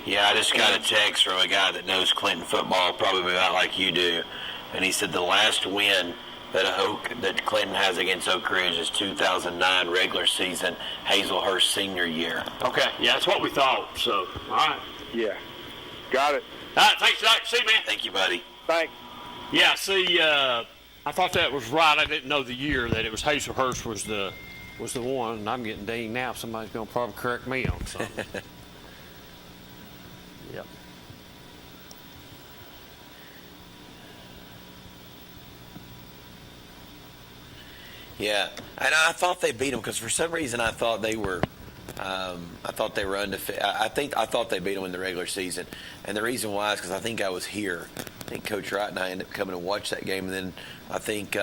Yeah, I just got a text from a guy that knows Clinton football probably about like you do, and he said the last win that Clinton has against Oak Ridge is 2009 regular season, Hazelhurst senior year. Okay, yeah, that's what we thought. So, all right. Yeah, got it. All right, thanks, Doc. See you, man. Thank you, buddy. Thanks. Yeah, see, I thought that was right. I didn't know the year that it was Hazelhurst was the one, and I'm getting dinged now. Somebody's going to probably correct me on something. Yep. Yeah, and I thought they beat them because for some reason I thought they were undefeated. I thought they beat them in the regular season, and the reason why is because I think I was here. I think Coach Wright and I ended up coming and watched that game, and then I think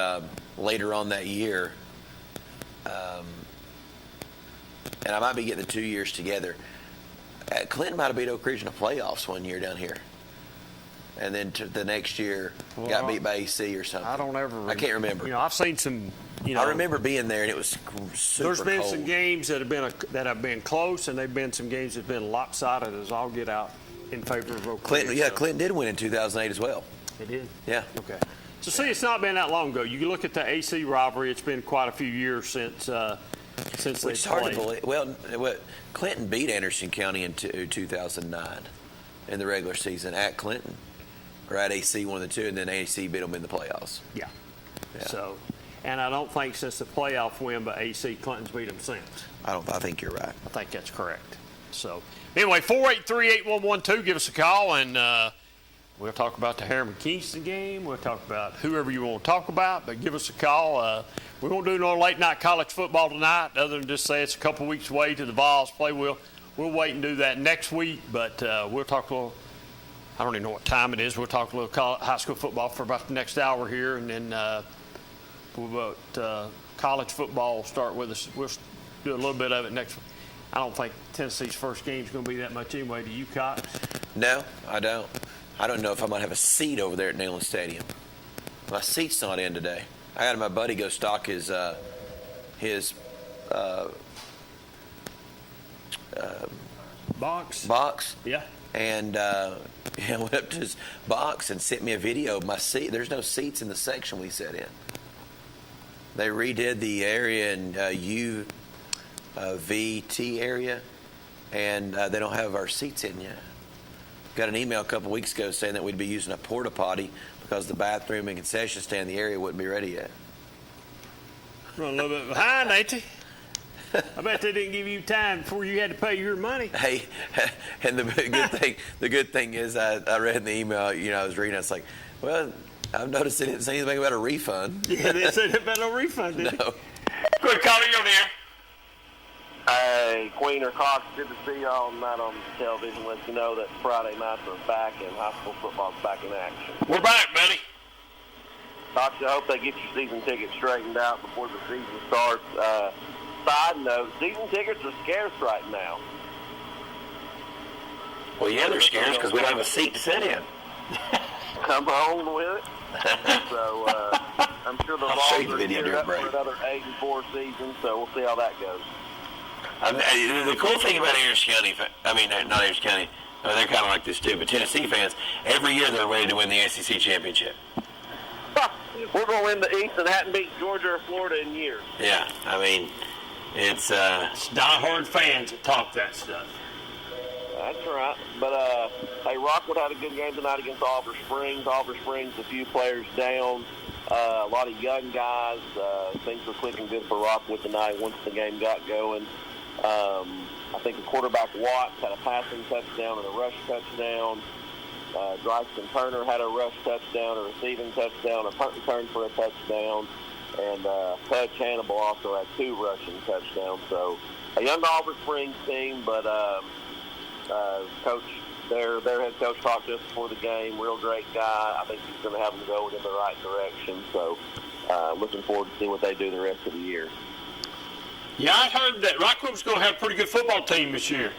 later on that year, and I might be getting the 2 years together. Clinton might have beat Oak Ridge in the playoffs one year down here. And then the next year got beat by AC or something. I can't remember. I've seen some. I remember being there, and it was super There's been cold. some games that have been close, and they've been some games that have been lopsided as all get out in favor of Oak Ridge. Clinton, Clinton did win in 2008 as well. They did? Yeah. Okay. So, see, it's not been that long ago. You can look at the AC rivalry. It's been quite a few years since Which they is hard played. to believe. Well, Clinton beat Anderson County in 2009 in the regular season at Clinton. Or at AC, one of the two, and then AC beat them in the playoffs. Yeah. So, and I don't think since the playoff win by AC, Clinton's beat them since. I think you're right. I think that's correct. So, anyway, 483-8112, give us a call, and we'll talk about the Harriman-Kingston game. We'll talk about whoever you want to talk about, but give us a call. We won't do no late-night college football tonight, other than just say it's a couple weeks away to the Vols play. We'll wait and do that next week, but we'll talk a little. I don't even know what time it is. We'll talk a little high school football for about the next hour here, and then college football will start with us. We'll do a little bit of it next week. I don't think Tennessee's first game is going to be that much anyway. Do you, Cox? No, I don't. I don't know if I might have a seat over there at Neyland Stadium. My seat's not in today. I had my buddy go stock his box. Yeah. And I went up to his box and sent me a video of my seat. There's no seats in the section we sat in. They redid the area in UVT area, and they don't have our seats in yet. Got an email a couple weeks ago saying that we'd be using a porta potty because the bathroom and concession stand in the area wouldn't be ready yet. We're a little bit behind, ain't you? I bet they didn't give you time before you had to pay your money. Hey, and the good thing is I read in the email, I was reading, I was like, well, I've noticed they didn't say anything about a refund. Yeah, they said about no refund, didn't No. Quick call, you on there. Hey, Queener Cox, good to see y'all tonight on television. Let you know that Friday nights are back and high school football's back in action. We're back, buddy. Cox, I hope they get your season tickets straightened out before the season starts. Side note, season tickets are scarce right now. Well, yeah, they're scarce because we don't have a seat to sit in. Come on with it. So I'm sure the I'll show Vols you the are video geared up during for break. another 8-4 season, so we'll see how that goes. The cool thing about Anderson County, not Anderson County, they're kind of like this too, but Tennessee fans, every year they're ready to win the SEC championship. We're going to win the East and hadn't beat Georgia or Florida in years. Yeah, it's diehard fans that talk that stuff. That's right. But, hey, Rockwood had a good game tonight against Auburn Springs. Auburn Springs, a few players down. A lot of young guys. Things were clicking good for Rockwood tonight once the game got going. I think the quarterback Watts had a passing touchdown and a rush touchdown. Dryston Turner had a rush touchdown, a receiving touchdown, a punt return for a touchdown. And Pudge Hannibal also had 2 rushing touchdowns. So a young Auburn Springs team, but coach, their head coach talked to us before the game. Real great guy. I think he's going to have them going in the right direction. So looking forward to see what they do the rest of the year. Yeah, I heard that Rockwood was going to have a pretty good football team this year.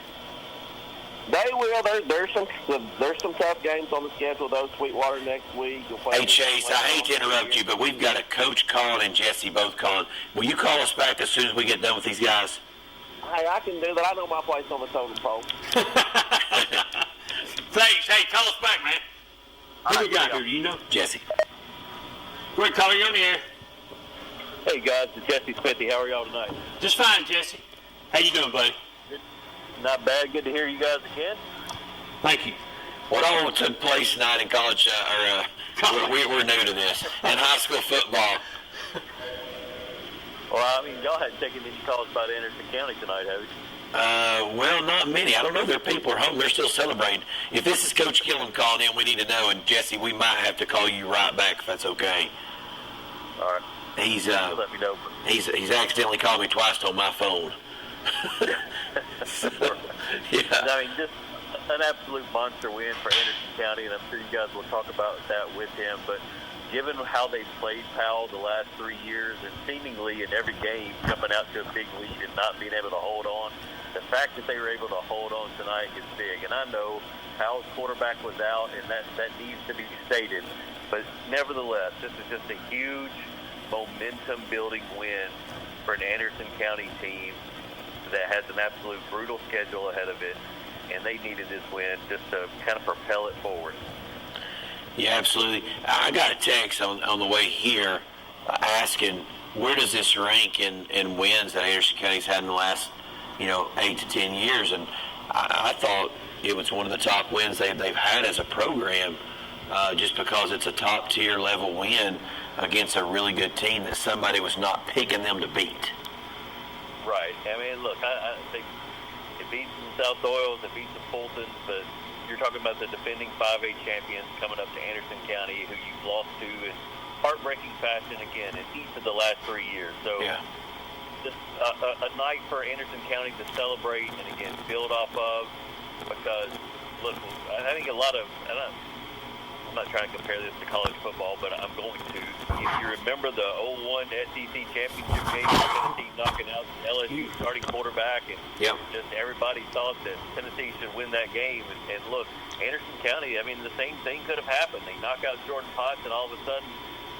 They will. There's some tough games on the schedule, though. Sweetwater next week. Hey, Chase, I hate to interrupt you, but we've got a coach calling and Jesse both calling. Will you call us back as soon as we get done with these guys? Hey, I can do that. I know my place on the totem pole. Thanks. Hey, call us back, man. Who we got here? You know? Jesse. Quick, call you on the air. Hey, guys. It's Jesse Smithy. How are y'all tonight? Just fine, Jesse. How you doing, buddy? Not bad. Good to hear you guys again. Thank you. What all took place tonight in college, we're new to this, in high school football? Well, y'all hadn't taken any calls about Anderson County tonight, have you? Well, not many. I don't know. Their people are home. They're still celebrating. If this is Coach Gillum calling in, we need to know. And, Jesse, we might have to call you right back if that's okay. All right. He's let me know. He's accidentally called me twice on my phone. Yeah. Just an absolute monster win for Anderson County, and I'm sure you guys will talk about that with him. But given how they've played Powell the last 3 years, and seemingly in every game coming out to a big lead and not being able to hold on, the fact that they were able to hold on tonight is big. And I know Powell's quarterback was out, and that needs to be stated. But nevertheless, this is just a huge momentum-building win for an Anderson County team that has an absolute brutal schedule ahead of it, and they needed this win just to kind of propel it forward. Yeah, absolutely. I got a text on the way here asking, where does this rank in wins that Anderson County's had in the last, 8 to 10 years? And I thought it was one of the top wins they've had as a program, just because it's a top-tier level win against a really good team that somebody was not picking them to beat. Right. I mean, look, I think it beats the South Doyles, it beats the Fultons, but you're talking about the defending 5A champions coming up to Anderson County, who you've lost to in heartbreaking fashion again in each of the last 3 years. So just a night for Anderson County to celebrate and, again, build off of, because, look, I think a lot of, I'm not trying to compare this to college football, but I'm going to. If you remember the 0-1 SEC championship game, Tennessee knocking out LSU starting quarterback, and just everybody thought that Tennessee should win that game. And look, Anderson County, I mean, the same thing could have happened. They knock out Jordan Potts, and all of a sudden,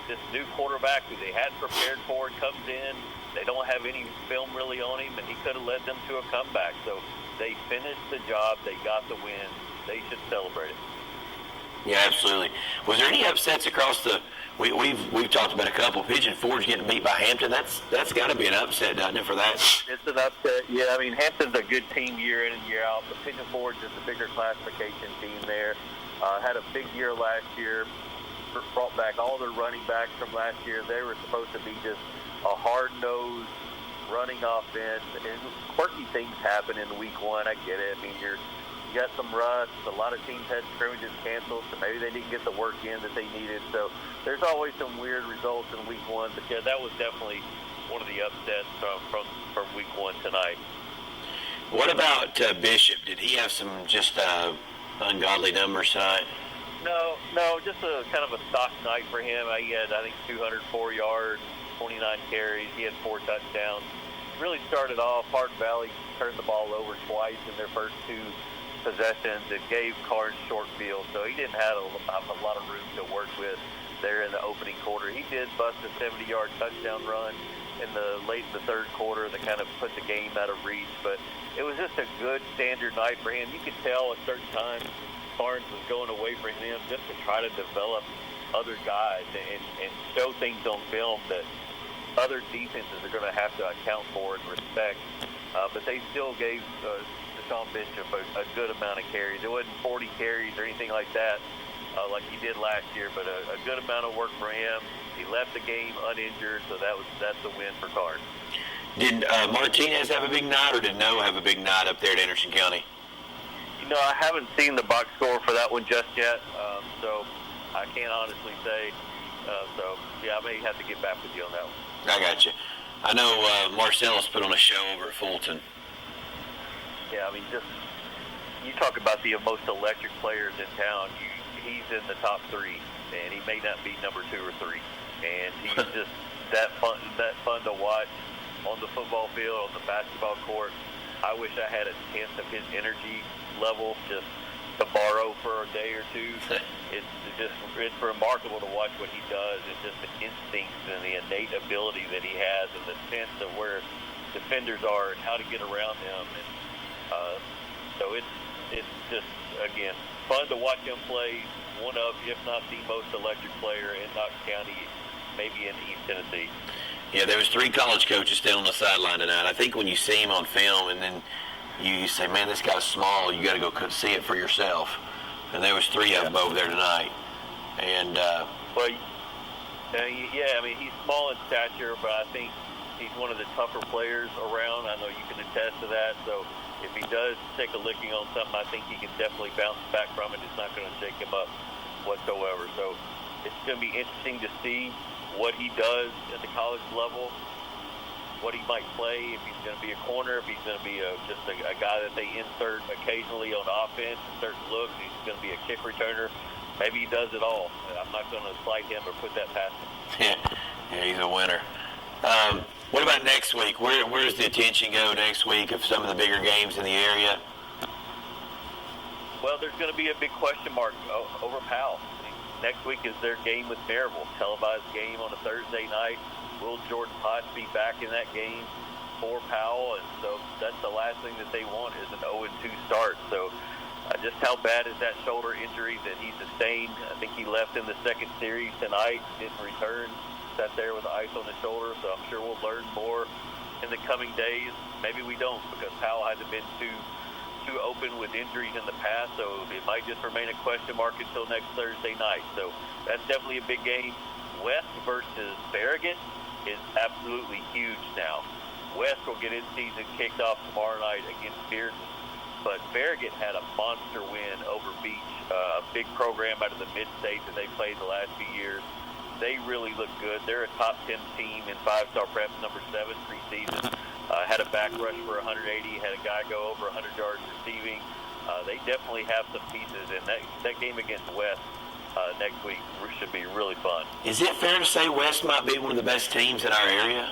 this new quarterback who they hadn't prepared for it comes in. They don't have any film really on him, and he could have led them to a comeback. So they finished the job. They got the win. They should celebrate it. Yeah, absolutely. Was there any upsets across the? We've talked about a couple. Pigeon Forge getting beat by Hampton. That's got to be an upset, doesn't it, for that? It's an upset. Yeah, I mean, Hampton's a good team year in and year out, but Pigeon Forge is a bigger classification team there. Had a big year last year. Brought back all their running backs from last year. They were supposed to be just a hard-nosed running offense, and quirky things happen in week one. I get it. I mean, you got some rust. A lot of teams had scrimmages canceled, so maybe they didn't get the work in that they needed. So there's always some weird results in week one. But yeah, that was definitely one of the upsets from week one tonight. What about Bishop? Did he have some just ungodly numbers tonight? No, just a kind of a stock night for him. He had, I think, 204 yards, 29 carries. He had 4 touchdowns. Really started off, Hardin Valley turned the ball over twice in their first 2 possessions. It gave Carnes short field, so he didn't have a lot of room to work with there in the opening quarter. He did bust a 70-yard touchdown run in the late in the third quarter that kind of put the game out of reach, but it was just a good standard night for him. You could tell at certain times Carnes was going away from him just to try to develop other guys and show things on film that other defenses are going to have to account for and respect. But they still gave Deshaun Bishop a good amount of carries. It wasn't 40 carries or anything like that, like he did last year, but a good amount of work for him. He left the game uninjured, so that's a win for Carnes. Did Martinez have a big night, or did Noah have a big night up there at Anderson County? I haven't seen the box score for that one just yet, so I can't honestly say. So, yeah, I may have to get back with you on that one. I got you. I know Marcellus put on a show over at Fulton. Yeah, I mean, just you talk about the most electric players in town. He's in the top 3, and he may not be number 2 or 3. And he's just that fun to watch on the football field, on the basketball court. I wish I had a tenth of his energy level just to borrow for a day or two. It's remarkable to watch what he does, and just the instincts and the innate ability that he has, and the sense of where defenders are and how to get around them. And so it's just, again, fun to watch him play. One of, if not the most electric player in Knox County, maybe in East Tennessee. Yeah, there was 3 college coaches still on the sideline tonight. I think when you see him on film and then you say, man, this guy's small, you got to go see it for yourself. And there was 3 of them over there tonight. And well, yeah, I mean, he's small in stature, but I think he's one of the tougher players around. I know you can attest to that. So if he does take a licking on something, I think he can definitely bounce back from it. It's not going to shake him up whatsoever. So it's going to be interesting to see what he does at the college level, what he might play, if he's going to be a corner, if he's going to be just a guy that they insert occasionally on offense, certain looks, he's going to be a kick returner. Maybe he does it all. I'm not going to slight him or put that past him. Yeah, he's a winner. What about next week? Where does the attention go next week of some of the bigger games in the area? Well, there's going to be a big question mark over Powell. Next week is their game with Maryville, televised game on a Thursday night. Will Jordan Potts be back in that game for Powell? And so that's the last thing that they want is an 0-2 start. So just how bad is that shoulder injury that he sustained? I think he left in the second series tonight, didn't return, sat there with ice on his shoulder. So I'm sure we'll learn more in the coming days. Maybe we don't, because Powell hasn't been too open with injuries in the past, so it might just remain a question mark until next Thursday night. So that's definitely a big game. West versus Farragut is absolutely huge now. West will get its season kicked off tomorrow night against Bearden, but Farragut had a monster win over Beach, a big program out of the mid-state that they played the last few years. They really look good. They're a top 10 team in 5-star preps, number 7 preseason. Had a back rush for 180, had a guy go over 100 yards receiving. They definitely have some pieces, and that game against West next week should be really fun. Is it fair to say West might be one of the best teams in our area?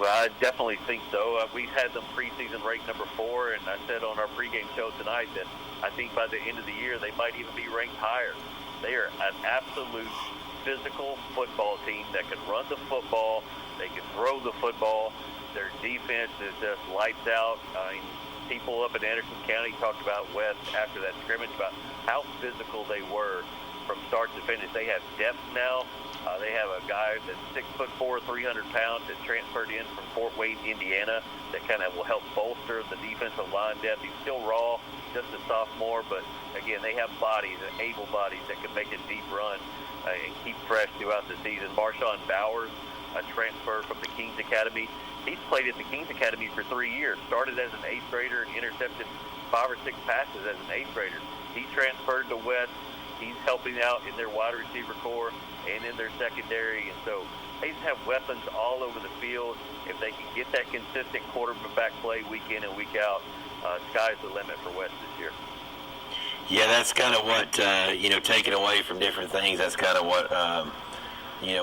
Well, I definitely think so. We had them preseason ranked number 4, and I said on our pregame show tonight that I think by the end of the year they might even be ranked higher. They are an absolute physical football team that can run the football, they can throw the football. Their defense is just lights out. I mean, people up in Anderson County talked about West after that scrimmage about how physical they were from start to finish. They have depth now. They have a guy that's 6'4", 300 pounds that transferred in from Fort Wayne, Indiana, that kind of will help bolster the defensive line depth. He's still raw, just a sophomore, but again, they have bodies, able bodies that can make a deep run and keep fresh throughout the season. Marshawn Bowers, a transfer from the Kings Academy. He's played at the Kings Academy for 3 years. Started as an 8th grader and intercepted 5 or 6 passes as an 8th grader. He transferred to West. He's helping out in their wide receiver core and in their secondary. And so they just have weapons all over the field. If they can get that consistent quarterback play week in and week out, sky's the limit for West this year. Yeah, that's kind of what taking away from different things. That's kind of what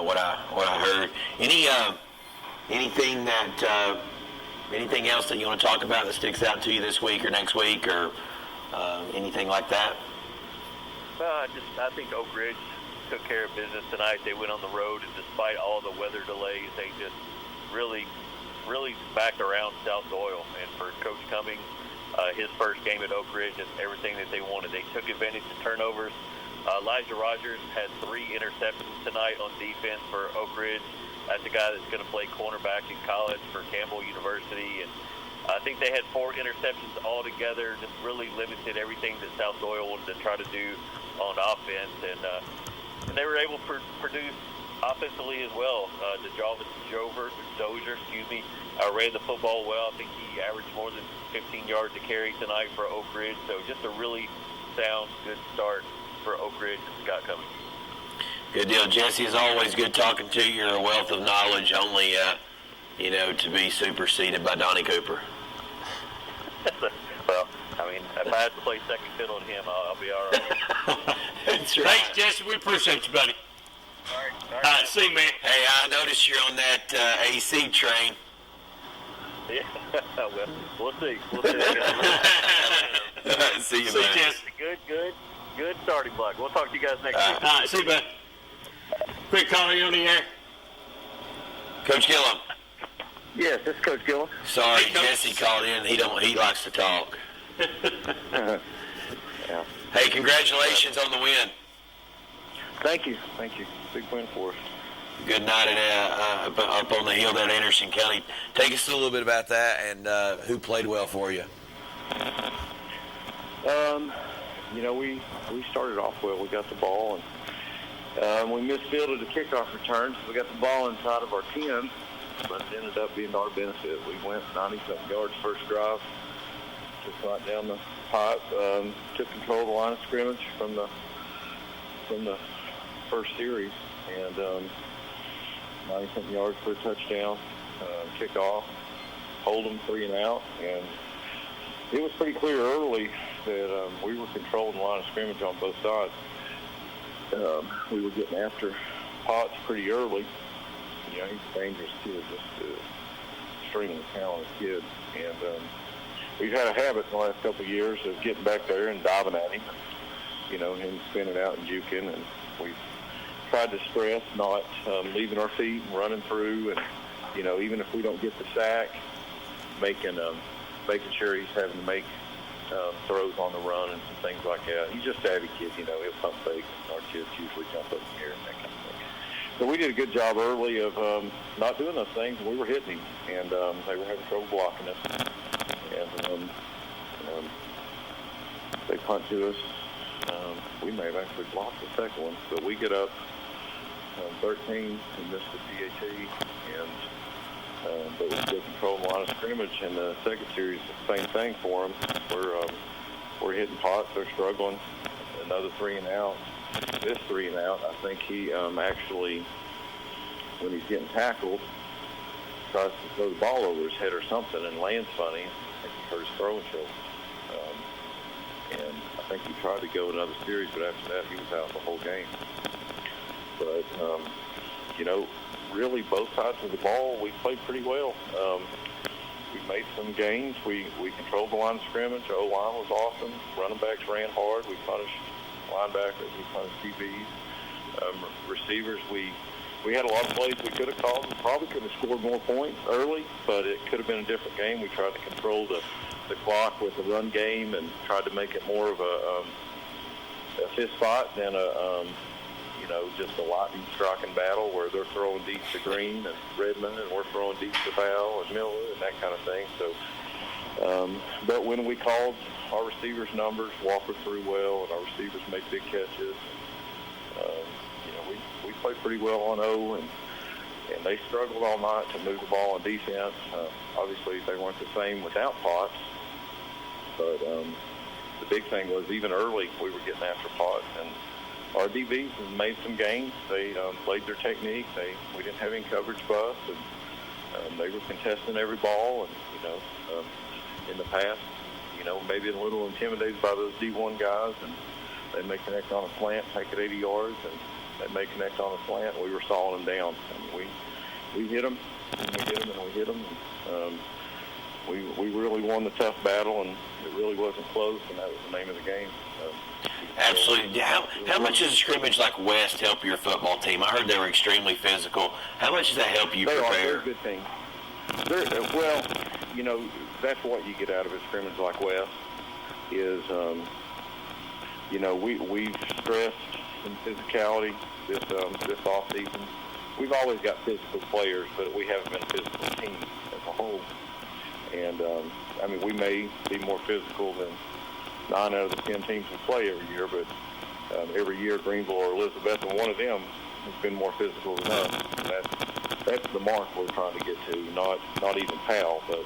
what I heard. Anything else that you want to talk about that sticks out to you this week or next week or anything like that? I think Oak Ridge took care of business tonight. They went on the road, and despite all the weather delays, they just really smacked around South Doyle. And for Coach Cummings, his first game at Oak Ridge, is everything that they wanted. They took advantage of turnovers. Elijah Rogers had 3 interceptions tonight on defense for Oak Ridge. That's a guy that's going to play cornerback in college for Campbell University. And I think they had 4 interceptions altogether, just really limited everything that South Doyle wanted to try to do on offense. And they were able to produce offensively as well. Dozier, ran the football well. I think he averaged more than 15 yards a carry tonight for Oak Ridge. So just a really sound, good start for Oak Ridge and Scott Cummings. Good deal, Jesse. As always, good talking to you. You're a wealth of knowledge, only to be superseded by Donnie Cooper. Well, I mean, if I had to play second fiddle to him, I'll be all right. That's right. Thanks, Jesse. We appreciate you, buddy. All right. See you, man. Hey, I noticed you're on that AC train. Yeah, well, we'll see. See you, man. Jesse. Good starting block. We'll talk to you guys next week. All right, see you, man. Quick call, you on the air? Coach Gillum. Yes, this is Coach Gillum. Sorry, Jesse called in. He likes to talk. Yeah. Hey, congratulations on the win. Thank you. Big win for us. Good night up on the hill there in Anderson County. Take us a little bit about that and who played well for you. We started off well. We got the ball, and we misfielded a kickoff return, so we got the ball inside of our 10, but it ended up being to our benefit. We went 90-something yards first drive, just right down the pipe, took control of the line of scrimmage from the first series, and 90-something yards for a touchdown, kickoff, hold them 3 and out, and it was pretty clear early that we were controlling the line of scrimmage on both sides. We were getting after Potts pretty early, You know, he's a dangerous kid, just an extremely talented kid. And we've had a habit in the last couple of years of getting back there and diving at him, you know, him spinning out and juking. And we've tried to stress not leaving our feet and running through. And, you know, even if we don't get the sack, making sure he's having to make throws on the run and some things like that. He's just a savvy kid, you know. He'll pump fake. Our kids usually jump up in the air and that kind of thing. So we did a good job early of not doing those things. We were hitting him, and they were having trouble blocking us. And they punt to us. We may have actually blocked the second one, but we get up 13 and missed the PAT, and but we still control the line of scrimmage. And the second series, the same thing for them. We're hitting pots. They're struggling. Another 3 and out. This 3 and out, I think he actually, when he's getting tackled, tries to throw the ball over his head or something and lands funny. I think he hurt his throwing shoulder. And I think he tried to go another series, but after that, he was out the whole game. But, you know, really both sides of the ball, we played pretty well. We made some gains. We controlled the line of scrimmage. The O-line was awesome. Running backs ran hard. We punished linebackers. We punished DBs. Receivers, we had a lot of plays we could have called. We probably could have scored more points early, but it could have been a different game. We tried to control the clock with the run game and tried to make it more of a fist fight than just a lightning striking battle where they're throwing deep to Green and Redmond and we're throwing deep to Powell and Miller and that kind of thing. So, but when we called our receivers' numbers, Walker threw well and our receivers made big catches. We played pretty well on O, and they struggled all night to move the ball on defense. Obviously, they weren't the same without Potts, but the big thing was even early we were getting after Potts, and our DBs made some gains. They played their technique. We didn't have any coverage busts, and they were contesting every ball. And in the past, maybe a little intimidated by those D1 guys, and they may connect on a slant, take it 80 yards, and they may connect on a slant, and we were sawing them down. And we hit them, and we hit them, and we hit them. We really won the tough battle, and it really wasn't close, and that was the name of the game. Absolutely. How much does a scrimmage like West help your football team? I heard they were extremely physical. How much does that help you prepare? They're a good thing. Well, that's what you get out of a scrimmage like West is, we've stressed some physicality this offseason. We've always got physical players, but we haven't been a physical team as a whole. And, we may be more physical than 9 out of the 10 teams we play every year, but every year Greenville or Elizabeth, and one of them has been more physical than us. And that's the mark we're trying to get to, not even Powell, but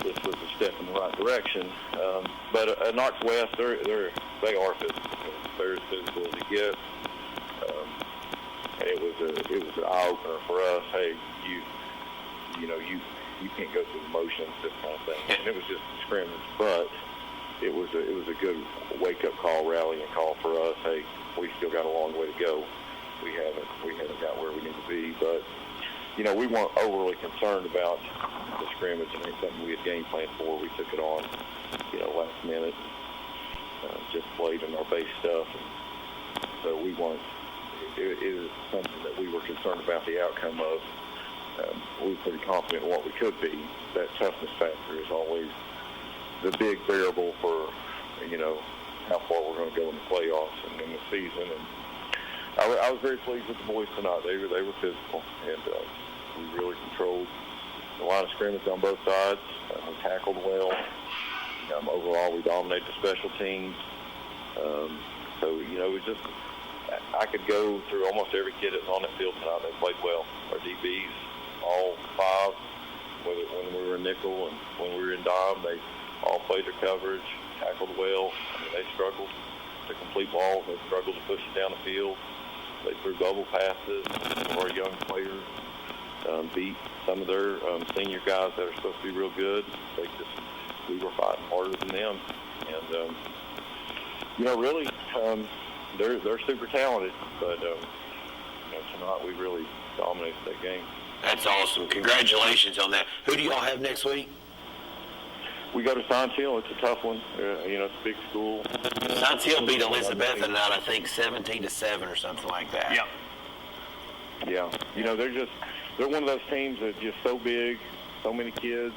this was a step in the right direction. But at Knox West, they are physical. They're as physical as it gets. And it was an eye opener for us. Hey, you can't go through the motions, this kind of thing. And it was just a scrimmage, but it was a good wake-up call, rallying call for us. Hey, we still got a long way to go. We haven't got where we need to be, but we weren't overly concerned about the scrimmage. I mean, something we had game planned for. We took it on, last minute, just played in our base stuff, and so we weren't. It is something that we were concerned about the outcome of. We were pretty confident in what we could be. That toughness factor is always the big variable for, how far we're going to go in the playoffs and in the season. And I was very pleased with the boys tonight. They were physical, and we really controlled the line of scrimmage on both sides. We tackled well. Overall, we dominated the special teams. It was just, I could go through almost every kid that's on that field tonight. They played well. Our DBs, all 5, when we were in nickel and when we were in dime, they all played their coverage, tackled well. They struggled to complete balls. They struggled to push it down the field. They threw bubble passes. Some of our young players beat some of their senior guys that are supposed to be real good. We were fighting harder than them. And, they're super talented. But, tonight we really dominated that game. That's awesome. Congratulations on that. Who do y'all have next week? We go to Science Hill. It's a tough one. It's a big school. Science Hill beat Elizabeth tonight, I think, 17-7 or something like that. Yeah. Yeah. They're one of those teams that's just so big, so many kids.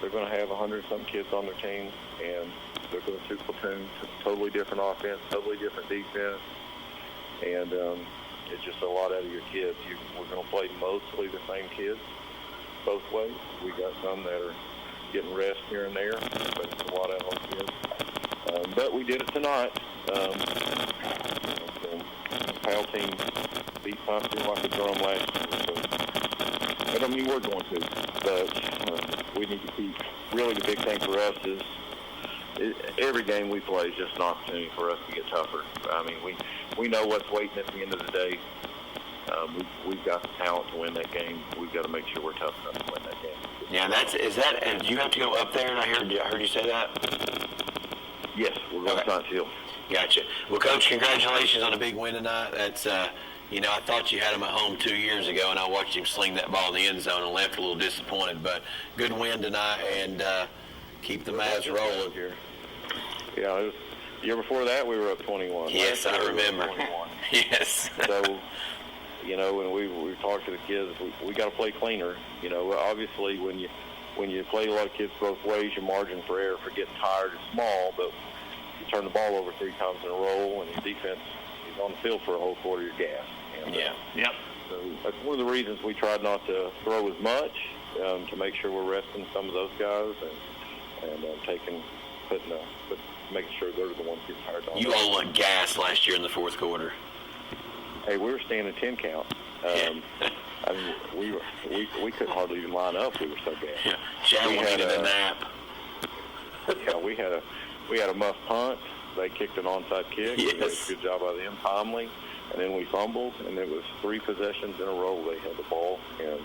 They're going to have 100-something kids on their team, and they're going to shoot platoons. Totally different offense, totally different defense, and it's just a lot out of your kids. We're going to play mostly the same kids both ways. We got some that are getting rest here and there, but it's a lot out of our kids. But we did it tonight. The Powell team beat Science Hill like a drum last year. So that don't mean we're going to, but we need to keep. Really, the big thing for us is every game we play is just an opportunity for us to get tougher. I mean, we know what's waiting at the end of the day. We've got the talent to win that game. We've got to make sure we're tough enough to win that game. Yeah, and do you have to go up there? And I heard you say that. Yes, we're going to Science Hill. Gotcha. Well, Coach, congratulations on a big win tonight. That's I thought you had him at home 2 years ago, and I watched him sling that ball in the end zone and left a little disappointed. But good win tonight, and keep the Mavs rolling here. Yeah, it was, the year before that we were up 21. Yes, I remember. Yes. So, when we talked to the kids, we got to play cleaner. Obviously when you play a lot of kids both ways, your margin for error for getting tired is small, but you turn the ball over 3 times in a row, and your defense is on the field for a whole quarter, you're gassed. And, Yep. So that's one of the reasons we tried not to throw as much, to make sure we're resting some of those guys and making sure they're the ones getting tired. You all looked gassed last year in the fourth quarter. Hey, we were standing 10 count. I mean, we couldn't hardly even line up. We were so gassed. Yeah, Chad needed a nap. Yeah, we had a muff punt. They kicked an onside kick. Yes. It was a good job by them, timely. And then we fumbled, and it was 3 possessions in a row they had the ball. And,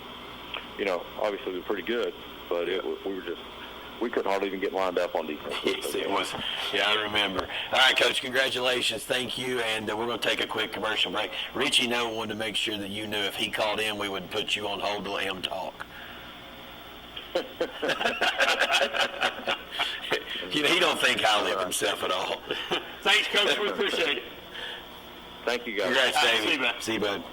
obviously we were pretty good, but we couldn't hardly even get lined up on defense. Yes, it was. Yeah, I remember. All right, Coach, congratulations. Thank you, and we're going to take a quick commercial break. Richie Noah wanted to make sure that you knew if he called in, we would put you on hold to let him talk. He don't think highly of himself at all. Thanks, Coach. We appreciate it. Thank you, guys. Congrats, David. See you, bud.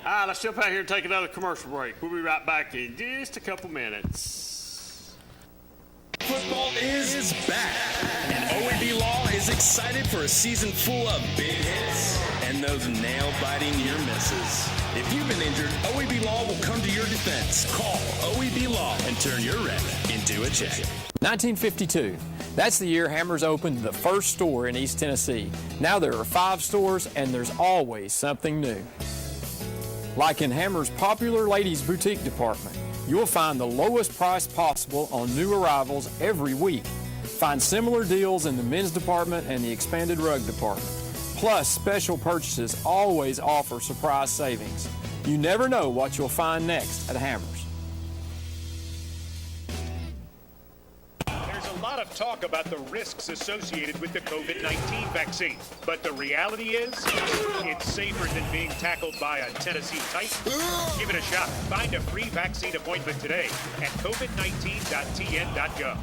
All right, let's jump out here and take another commercial break. We'll be right back in just a couple minutes. Football is back, and OAB Law is excited for a season full of big hits and those nail-biting near misses. If you've been injured, OAB Law will come to your defense. Call OAB Law and turn your rep into a check. 1952. That's the year Hammers opened the first store in East Tennessee. Now there are 5 stores, and there's always something new. Like in Hammers' popular ladies' boutique department, you'll find the lowest price possible on new arrivals every week. Find similar deals in the men's department and the expanded rug department. Plus, special purchases always offer surprise savings. You never know what you'll find next at Hammers. A lot of talk about the risks associated with the COVID-19 vaccine, but the reality is it's safer than being tackled by a Tennessee Titan. Give it a shot. Find a free vaccine appointment today at covid19.tn.gov.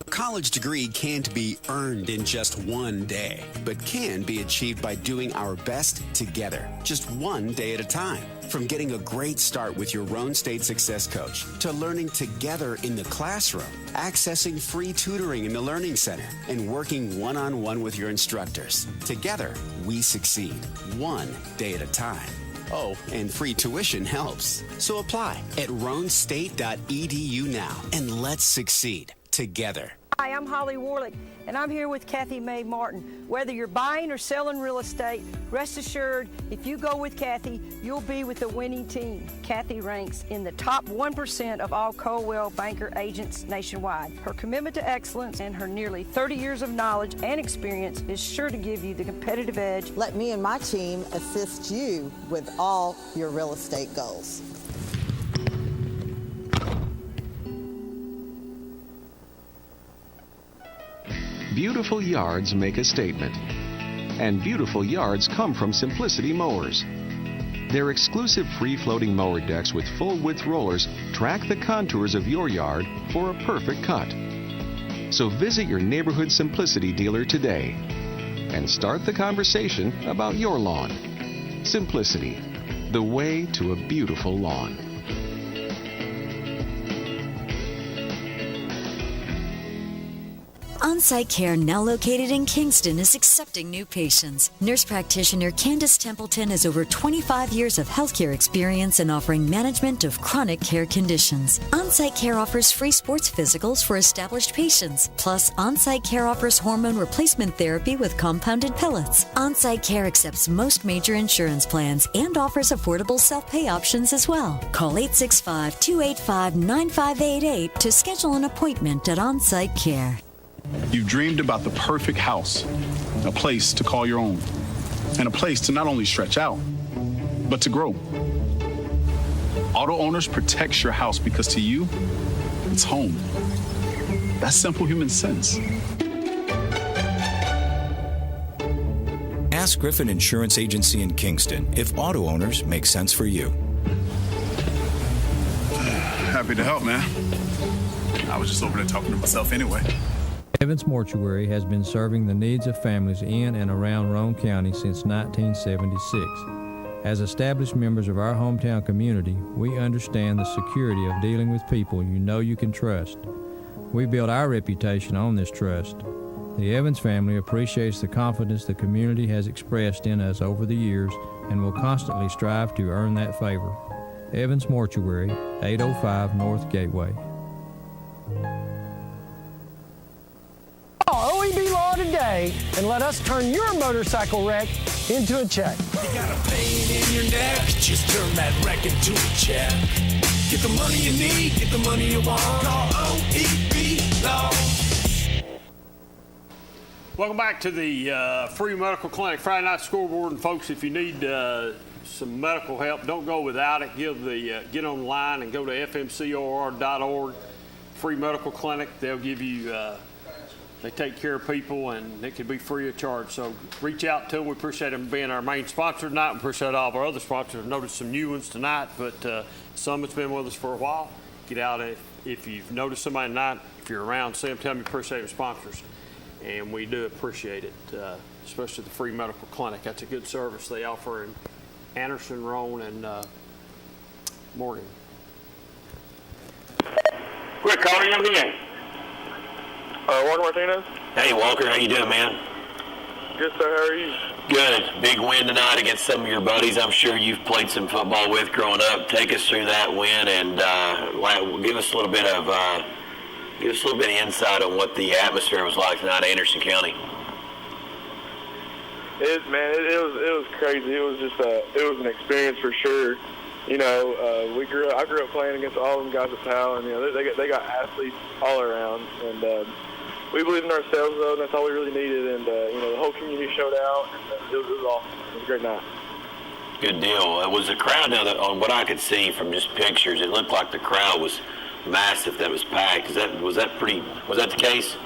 A college degree can't be earned in just one day, but can be achieved by doing our best together, just one day at a time. From getting a great start with your Roan State Success Coach to learning together in the classroom, accessing free tutoring in the Learning Center, and working one-on-one with your instructors. Together, we succeed, one day at a time. Oh, and free tuition helps. So apply at roanstate.edu now, and let's succeed together. Hi, I'm Holly Warlick, and I'm here with Kathy Mae Martin. Whether you're buying or selling real estate, rest assured, if you go with Kathy, you'll be with the winning team. Kathy ranks in the top 1% of all Coldwell Banker agents nationwide. Her commitment to excellence and her nearly 30 years of knowledge and experience is sure to give you the competitive edge. Let me and my team assist you with all your real estate goals. Beautiful yards make a statement. and beautiful yards come from Simplicity Mowers. Their exclusive free-floating mower decks with full-width rollers track the contours of your yard for a perfect cut. So visit your neighborhood Simplicity dealer today and start the conversation about your lawn. Simplicity, the way to a beautiful lawn. On-Site Care, now located in Kingston, is accepting new patients. Nurse practitioner Candace Templeton has over 25 years of healthcare experience in offering management of chronic care conditions. On-Site Care offers free sports physicals for established patients. Plus, On-Site Care offers hormone replacement therapy with compounded pellets. On-Site Care accepts most major insurance plans and offers affordable self-pay options as well. Call 865-285-9588 to schedule an appointment at On-Site Care. You've dreamed about the perfect house, a place to call your own, and a place to not only stretch out, but to grow. Auto Owners protects your house because to you, it's home. That's simple human sense. Ask Griffin Insurance Agency in Kingston if auto owners make sense for you. Happy to help, man. I was just over there talking to myself anyway. Evans Mortuary has been serving the needs of families in and around Roane County since 1976. As established members of our hometown community, we understand the security of dealing with people you know you can trust. We build our reputation on this trust. The Evans family appreciates the confidence the community has expressed in us over the years and will constantly strive to earn that favor. Evans Mortuary, 805 North Gateway. OEB Law today and let us turn your motorcycle wreck into a check. You got a pain in your neck, just turn that wreck into a check. Get the money you need, get the money you want. Call OEB Law. Welcome back to the free medical clinic Friday night scoreboard. And folks, if you need some medical help, don't go without it. Get online and go to fmcor.org. Free medical clinic. They'll give you. They take care of people, and it can be free of charge. So reach out to them. We appreciate them being our main sponsor tonight. We appreciate all of our other sponsors. I've noticed some new ones tonight, but some that's been with us for a while. Get out if you've noticed somebody tonight. If you're around, see them, tell them you appreciate your sponsors. And we do appreciate it, especially the free medical clinic. That's a good service they offer in Anderson, Roane, and Morgan. Quick, calling you again. Walker Martinez. Hey, Walker, how you doing, man? Good, sir. How are you? Good. Big win tonight against some of your buddies I'm sure you've played some football with growing up. Take us through that win and give us a little bit of insight on what the atmosphere was like tonight in Anderson County. It was crazy. It was just it was an experience for sure. You know, I grew up playing against all them guys at Powell, and you know they got athletes all around, and we believed in ourselves though, and that's all we really needed. And you know, the whole community showed out, and it was awesome. It was a great night. Good deal. It was a crowd now that on what I could see from just pictures, it looked like the crowd was massive. That was packed. Was that the case?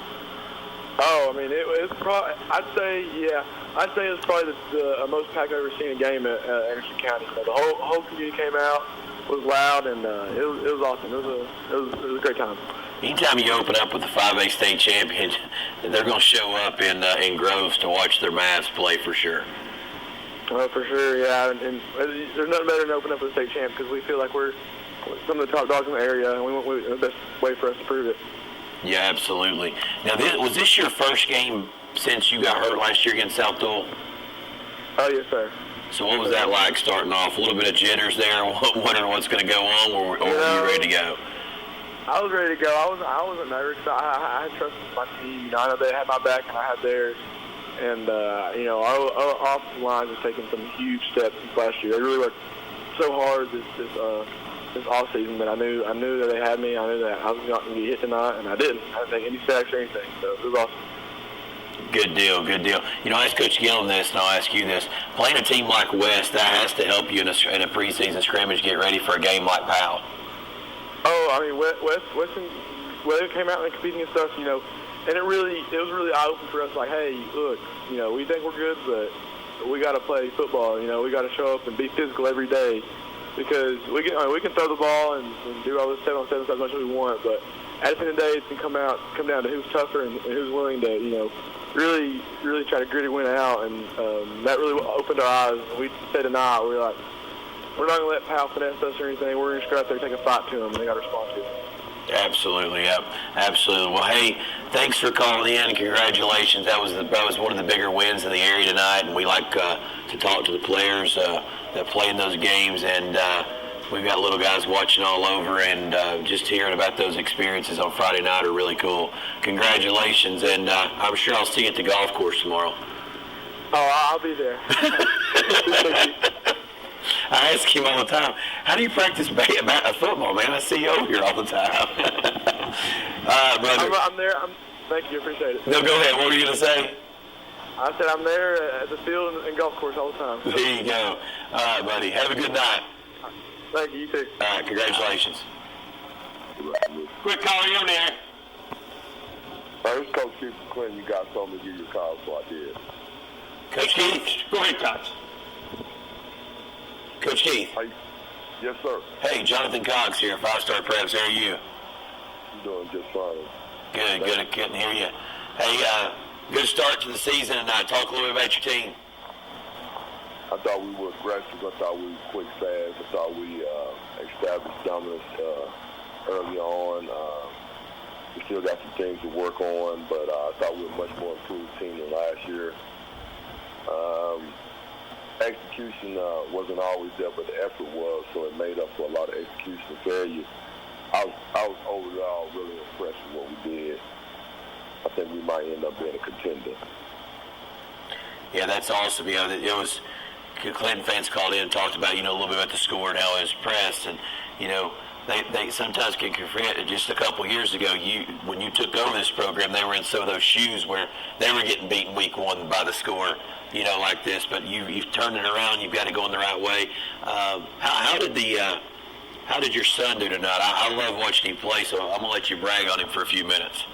Oh, I mean, it was probably. I'd say it was probably the most packed I've ever seen a game at Anderson County. So the whole community came out, was loud, and it was awesome. It was a great time. Anytime you open up with the 5A state champions, they're going to show up in Groves to watch their Mavs play for sure. Oh, for sure, yeah. And there's nothing better than open up with the state champ because we feel like we're some of the top dogs in the area, and we want the best way for us to prove it. Yeah, absolutely. Now, was this your first game since you got hurt last year against South Dole? Oh, yes, sir. So what was that like starting off? A little bit of jitters there, wondering what's going to go on, or were you ready to go? I was ready to go. I wasn't nervous. I had trust in my team. You know, I know they had my back and I had theirs. And, you know, our offensive line has taken some huge steps since last year. They really worked so hard this offseason that I knew that they had me. I knew that I was not going to get hit tonight, and I didn't. I didn't take any sacks or anything, so it was awesome. Good deal, good deal. You know, I asked Coach Gillum this, and I'll ask you this. Playing a team like West, that has to help you in a preseason scrimmage get ready for a game like Powell. Oh, I mean, Weston, when they came out and competing against us, you know, and it was really eye-opening for us. Like, hey, look, we think we're good, but we got to play football. We got to show up and be physical every day, because we can throw the ball and do all this 7-on-7 stuff as much as we want, but at the end of the day, it's going to come down to who's tougher and who's willing to, really try to gritty win out, and that really opened our eyes. We said tonight, we were like, we're not going to let Powell finesse us or anything. We're going to just go out there and take a fight to them, and they got to respond to it. Absolutely, yep, absolutely. Well, hey, thanks for calling in, and congratulations. That was one of the bigger wins in the area tonight, and we like to talk to the players that play in those games, and we've got little guys watching all over, and just hearing about those experiences on Friday night are really cool. Congratulations, and I'm sure I'll see you at the golf course tomorrow. Oh, I'll be there. I ask him all the time, how do you practice football, man? I see you over here all the time. Brother. I'm there. Thank you. Appreciate it. No, go ahead. What were you going to say? I said I'm there at the field and golf course all the time. There you go. All right, buddy. Have a good night. Thank you. You too. All right. Congratulations. Quick call. You're there. This is Coach Keith from Clinton. You guys told me to give you a call, so I did. Coach Keith. Go ahead, Coach. Coach Keith. Hey. Yes, sir. Hey, Jonathan Cox here, 5-Star Preps. How are you? I'm doing just fine. Good. I couldn't hear you. Hey, good start to the season tonight. Talk a little bit about your team. I thought we were aggressive. I thought we were quick, fast. I thought we established dominance early on. We still got some things to work on, but I thought we were a much more improved team than last year. Execution wasn't always there, but the effort was, so it made up for a lot of execution failure. I was overall really impressed with what we did. I think we might end up being a contender. Yeah, that's awesome. It was Clinton fans called in and talked about, a little bit about the score and how it was pressed, and they sometimes can forget. Just a couple of years ago, when you took over this program, they were in some of those shoes where they were getting beaten week one by the score, like this. But you've turned it around. You've got to go in the right way. How did your son do tonight? I love watching him play, so I'm gonna let you brag on him for a few minutes.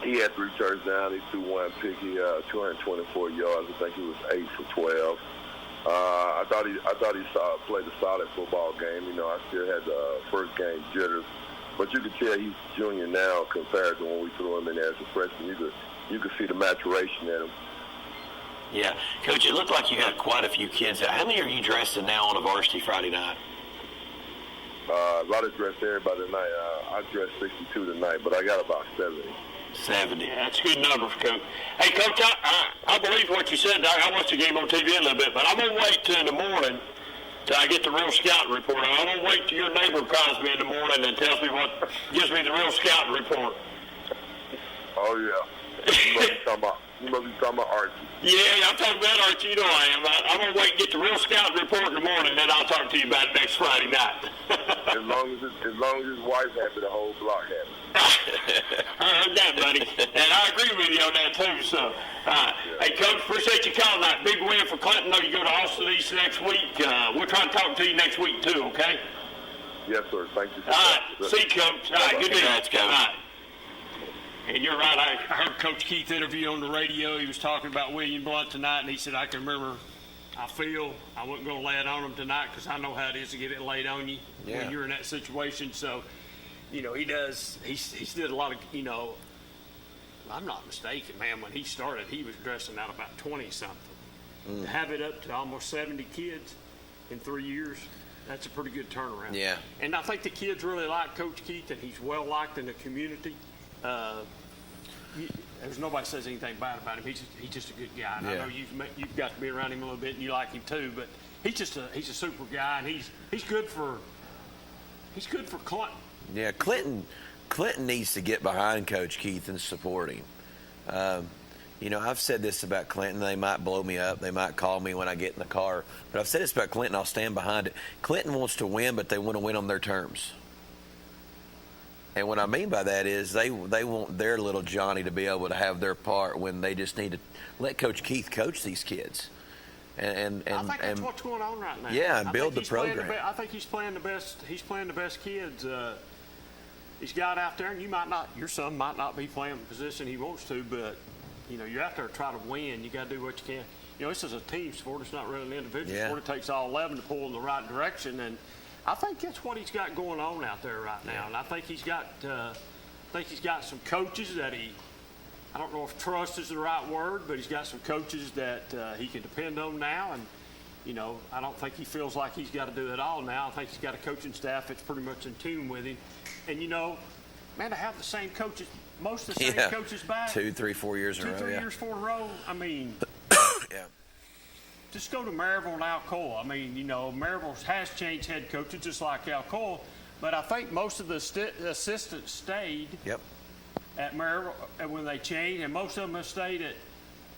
He had 3 turns down. He threw one pick. He 224 yards. I think he was 8 for 12. I thought he played a solid football game. I still had the first game jitters, but you could tell he's a junior now compared to when we threw him in there as a freshman. You could see the maturation in him. Yeah, Coach, it looked like you had quite a few kids. How many are you dressing now on a varsity Friday night? A lot of dressed everybody tonight. I dressed 62 tonight, but I got about 70. 70. Yeah, that's a good number, Coach. Hey, Coach, I believe what you said, Doc. I watched the game on TV a little bit, but I'm going to wait till in the morning till I get the real scouting report. I'm going to wait till your neighbor calls me in the morning and tells me gives me the real scouting report. Oh, yeah. You must be talking about Archie. Yeah, I'm talking about Archie. You know I am. I'm going to wait and get the real scouting report in the morning, then I'll talk to you about it next Friday night. as long as his wife's happy, the whole block happy. I heard that, buddy. And I agree with you on that, too. So, Hey, Coach, appreciate you calling that. Big win for Clinton. Know you go to Austin East next week. We'll try to talk to you next week, too, okay? Yes, sir. Thank you. All right. See you, Coach. All right. Good deal. Coach. All right. And you're right. I heard Coach Keith interview on the radio. He was talking about William Blunt tonight, and he said, I can remember, I wasn't going to lay it on him tonight because I know how it is to get it laid on you when you're in that situation. So, he does. He's did a lot of, I'm not mistaken, man. When he started, he was dressing out about 20-something. To have it up to almost 70 kids in 3 years, that's a pretty good turnaround. Yeah. And I think the kids really like Coach Keith, and he's well liked in the community. There's nobody says anything bad about him. He's just a good guy. And I know you've got to be around him a little bit, and you like him too. But he's a super guy, and he's good for Clinton. Yeah, Clinton needs to get behind Coach Keith and support him. I've said this about Clinton. They might blow me up. They might call me when I get in the car. But I've said this about Clinton. I'll stand behind it. Clinton wants to win, but they want to win on their terms. And what I mean by that is they want their little Johnny to be able to have their part when they just need to let Coach Keith coach these kids. And I think that's what's going on right now. Yeah, and build the program. I think he's playing the best. He's playing the best kids. he's got out there, and your son might not be playing the position he wants to, but you're out there to try to win. You got to do what you can. This is a team sport. It's not really an individual sport. It takes all 11 to pull in the right direction, and I think that's what he's got going on out there right now. And I think he's got some coaches that I don't know if trust is the right word, but he's got some coaches that he can depend on now. And, I don't think he feels like he's got to do it all now. I think he's got a coaching staff that's pretty much in tune with him. And, man, to have the same coaches, most of the same coaches back. 2, 3, 4 years in a row. 2, 3 years, 4 in a row. I mean, yeah. Just go to Maryville and Alcoa. I mean, Maryville has changed head coaches just like Alcoa, but I think most of the assistants stayed at Maryville when they changed, and most of them have stayed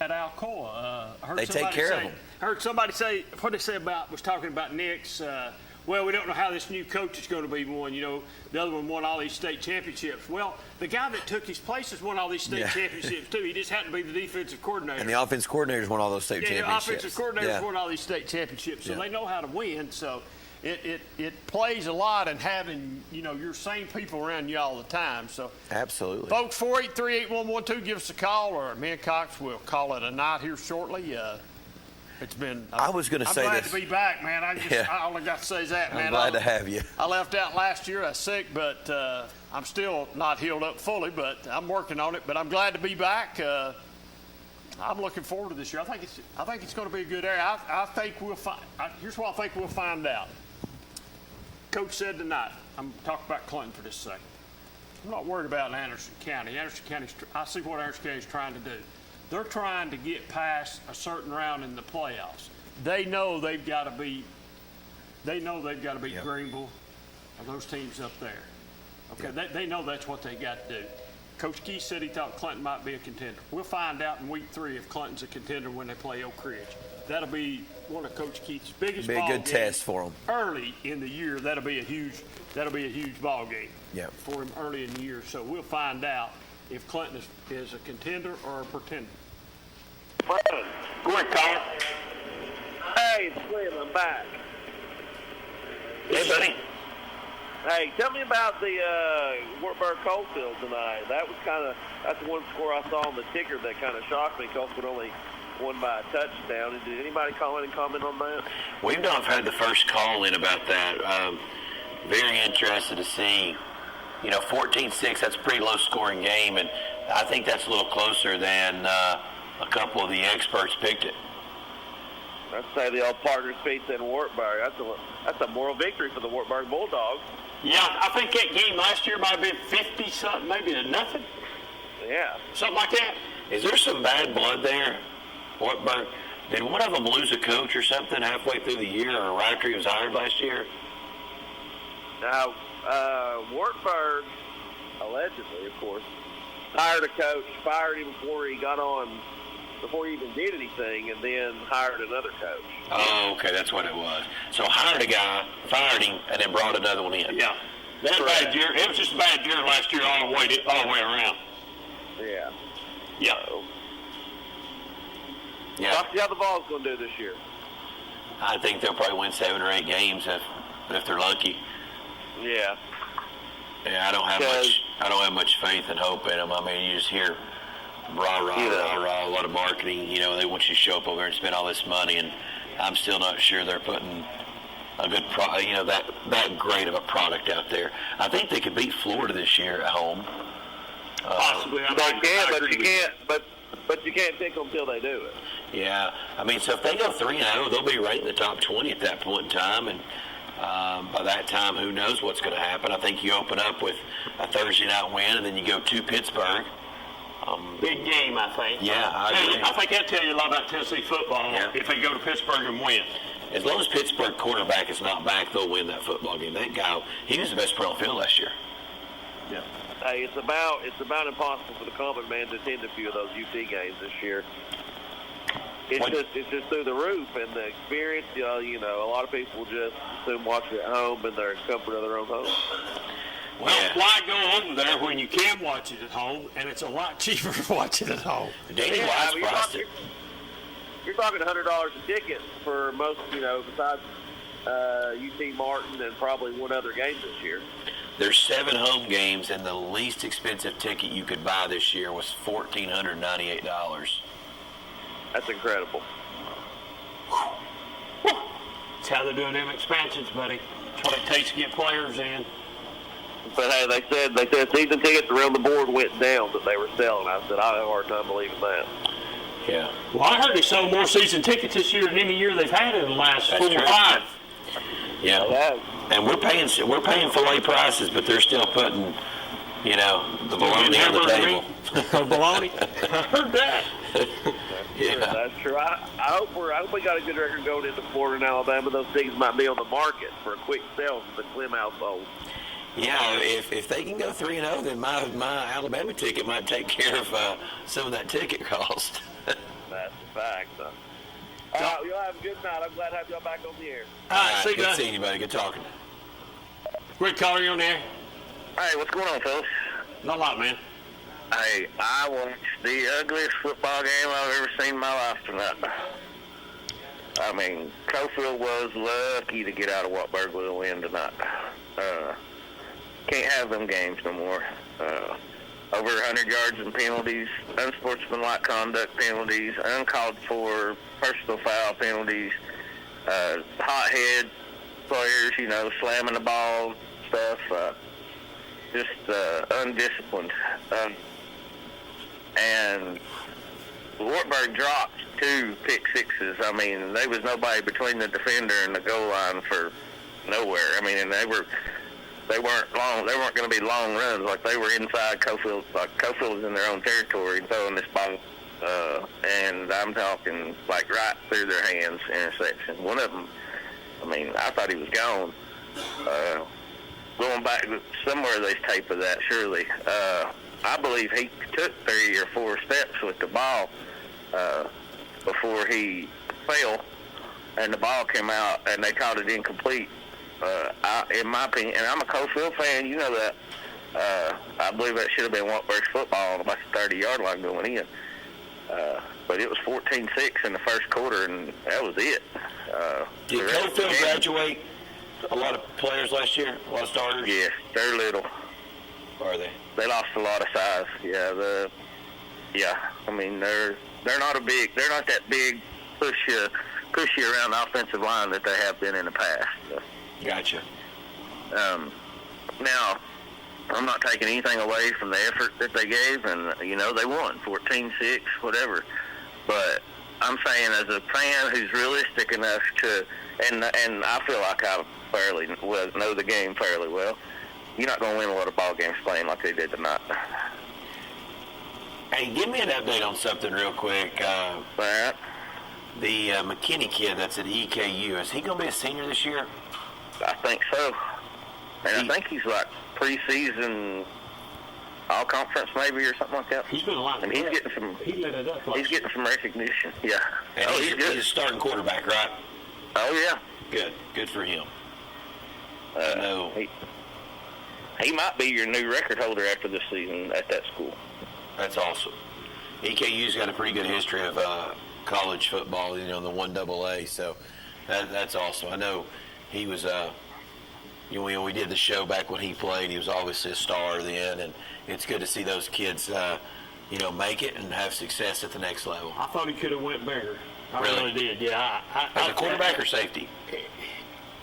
at Alcoa. They take care of them. I heard somebody say, what they said was talking about Nick's, well, we don't know how this new coach is going to be one. The other one won all these state championships. Well, the guy that took his place has won all these state championships, too. He just happened to be the defensive coordinator. And the offensive coordinators won all those state championships. The offensive coordinators won all these state championships, so they know how to win. So it plays a lot in having, your same people around you all the time. So absolutely. Folks, 483-8112, give us a call, or me and Cox will call it a night here shortly. It's been. I was going to say I'm glad this. to be back, man. All I got to say is that, man. I'm glad to have you. I left out last year. I was sick, but I'm still not healed up fully, but I'm working on it. But I'm glad to be back. I'm looking forward to this year. I think it's going to be a good area. I think we'll find. Here's what I think we'll find out. Coach said tonight. I'm talking about Clinton for just a second. I'm not worried about Anderson County. I see what Anderson County is trying to do. They're trying to get past a certain round in the playoffs. They know they've got to beat Greenville and those teams up there. Okay, they know that's what they got to do. Coach Keith said he thought Clinton might be a contender. We'll find out in week 3 if Clinton's a contender when they play Oak Ridge. That'll be one of Coach Keith's biggest ball games. Be a good test for him. Early in the year, that'll be a huge ball game for him early in the year. So we'll find out if Clinton is a contender or a pretender. Go ahead, Colin. Hey, it's Slim. I'm back. Hey, buddy. Hey, tell me about the Wartburg Coalfield tonight. That's the one score I saw on the ticker that kind of shocked me. Coalfield only won by a touchdown. Did anybody call in and comment on that? We've not had the first call in about that. Very interested to see. 14-6, that's a pretty low-scoring game, and I think that's a little closer than a couple of the experts picked it. I'd say the old partners beat in Wartburg. That's a moral victory for the Wartburg Bulldogs. Yeah, I think that game last year might have been 50-something, maybe to nothing. Yeah. Something like that. Is there some bad blood there? Wartburg, did one of them lose a coach or something halfway through the year or right after he was hired last year? Now, Wartburg, allegedly, of course, hired a coach, fired him before he even did anything, and then hired another coach. Oh, okay, that's what it was. So hired a guy, fired him, and then brought another one in. Yeah. That bad year. It was just a bad year last year all the way around. Yeah. Yeah. Yeah. See how the Vols going to do this year. I think they'll probably win 7 or 8 games if they're lucky. Yeah. Yeah, I don't have much faith and hope in them. I mean, you just hear rah, a lot of marketing. They want you to show up over there and spend all this money, and I'm still not sure they're putting a good that great of a product out there. I think they could beat Florida this year at home. Possibly. But you can't pick them until they do it. Yeah. I mean, so if they go 3-0, they'll be right in the top 20 at that point in time, and by that time, who knows what's going to happen. I think you open up with a Thursday night win, and then you go to Pittsburgh. Big game, I think. Yeah, I agree. I think that'll tell you a lot about Tennessee football if they go to Pittsburgh and win. As long as Pittsburgh quarterback is not back, they'll win that football game. That guy, he was the best player on the field last year. Yeah. Hey, it's about impossible for the common man to attend a few of those UT games this year. It's just through the roof, and the experience. A lot of people just assume watch it at home in their comfort of their own home. Well, why go over there when you can watch it at home, and it's a lot cheaper to watch it at home? You're talking $100 a ticket for most, besides UT Martin and probably one other game this year. There's 7 home games, and the least expensive ticket you could buy this year was $1,498. That's incredible. That's how they're doing them expansions, buddy. That's what it takes to get players in. But hey, they said season tickets around the board went down that they were selling. I said I have a hard time believing that. Yeah. Well, I heard they sold more season tickets this year than any year they've had in the last 4 or 5. Yeah. And we're paying filet prices, but they're still putting, the bologna on the table. Bologna? I heard that. That's true. I hope we got a good record going into Florida and Alabama. Those things might be on the market for a quick sale for the Clem household. Yeah, if they can go 3-0, then my Alabama ticket might take care of some of that ticket cost. That's a fact. Y'all have a good night. I'm glad to have y'all back on the air. All right, see you. Good seeing you, buddy. Good talking. Quick caller, you on there? Hey, what's going on, fellas? Not a lot, man. Hey, I watched the ugliest football game I've ever seen in my life tonight. I mean, Cofield was lucky to get out of Wartburg with a win tonight. Can't have them games no more. Over 100 yards in penalties, unsportsmanlike conduct penalties, uncalled for personal foul penalties, hothead players, slamming the ball, stuff, just undisciplined. And Wartburg dropped 2 pick sixes. I mean, there was nobody between the defender and the goal line for nowhere. I mean, and they weren't long. They weren't going to be long runs. Like, they were inside Cofield. Like, Cofield was in their own territory throwing this ball. And I'm talking, like, right through their hands, interception. One of them, I mean, I thought he was gone. Going back somewhere, there's tape of that, surely. I believe he took 3 or 4 steps with the ball before he fell, and the ball came out, and they called it incomplete. In my opinion, and I'm a Cofield fan, you know that. I believe that should have been Wartburg's football on about the 30-yard line going in. But it was 14-6 in the first quarter, and that was it. Did Cofield graduate a lot of players last year? A lot of starters? Yes, they're little. Are they? They lost a lot of size. Yeah, I mean, they're not that big pushy around the offensive line that they have been in the past. So. Gotcha. Now, I'm not taking anything away from the effort that they gave, and they won 14-6, whatever. But I'm saying, as a fan who's realistic enough to, and I feel like I fairly know the game fairly well, you're not going to win a lot of ball games playing like they did tonight. Hey, give me an update on something real quick. The McKinney kid that's at EKU, is he going to be a senior this year? I think so. And I think he's like preseason all-conference maybe or something like that. He's been a lot. And he's getting some. He lit it up. He's getting some recognition. Yeah. And he's good. He's a starting quarterback, right? Oh yeah. Good for him. I know. He might be your new record holder after this season at that school. That's awesome. EKU's got a pretty good history of college football, in the 1AA, so that's awesome. I know he was, we did the show back when he played. He was obviously a star then, and it's good to see those kids, make it and have success at the next level. I thought he could have went bigger. I Really did, yeah. As a quarterback or safety?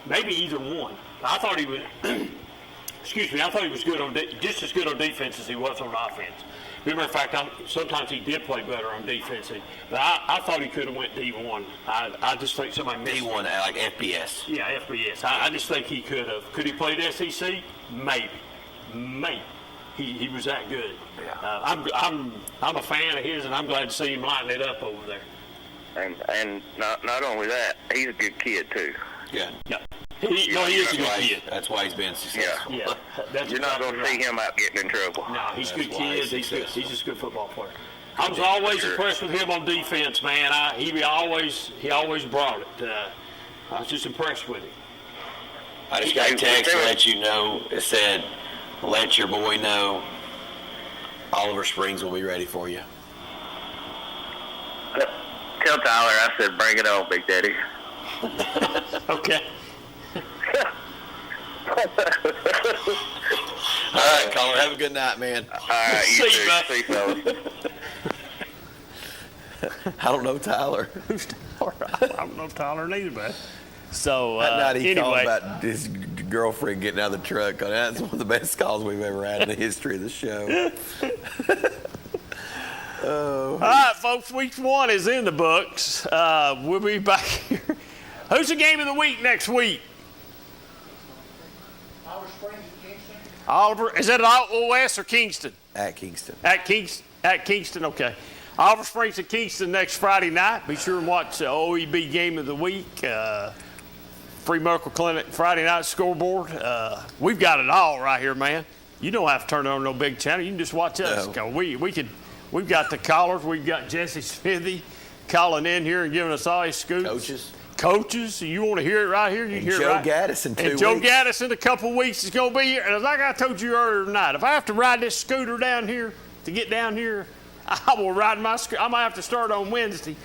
Maybe either one. I thought he was, I thought he was good just as good on defense as he was on offense. As a matter of fact, sometimes he did play better on defense. But I thought he could have went D1. I just think somebody missed D1, like FBS. Yeah, FBS. I just think he could have. Could he play the SEC? Maybe. He was that good. Yeah. I'm a fan of his, and I'm glad to see him lighting it up over there. And not only that, he's a good kid too. Good. Yeah. He is a good kid. That's why he's been successful. Yeah. You're not going to see him out getting in trouble. No, he's a good kid. He's just a good football player. I was always impressed with him on defense, man. He always brought it. I was just impressed with him. I just got a text to let you know. It said, "Let your boy know Oliver Springs will be ready for you." Tell Tyler I said, "Bring it on, Big Daddy." Okay. All right, caller. Have a good night, man. All right, you See too. you, bud. See you, fellas. I don't know Tyler. Who's Tyler? I don't know Tyler neither, man. So That night he called anyway, about his girlfriend getting out of the truck. That's one of the best calls we've ever had in the history of the show. all right, folks, week 1 is in the books. We'll be back here. Who's the game of the week next week? Oliver, is that at OS or Kingston? At Kingston. At Kingston, okay. Oliver Springs at Kingston next Friday night. Be sure and watch the OEB game of the week. Free medical clinic Friday night scoreboard. We've got it all right here, man. You don't have to turn on no big channel. You can just watch us. No. We've got the callers. We've got Jesse Smithy calling in here and giving us all his scoops. Coaches, you want to hear it right here? You can hear it right. Joe Gaddis in 2 weeks. And Joe Gaddis in a couple weeks is going to be here. And like I told you earlier tonight, if I have to ride this scooter down here to get down here, I will ride my scooter. I might have to start on Wednesday.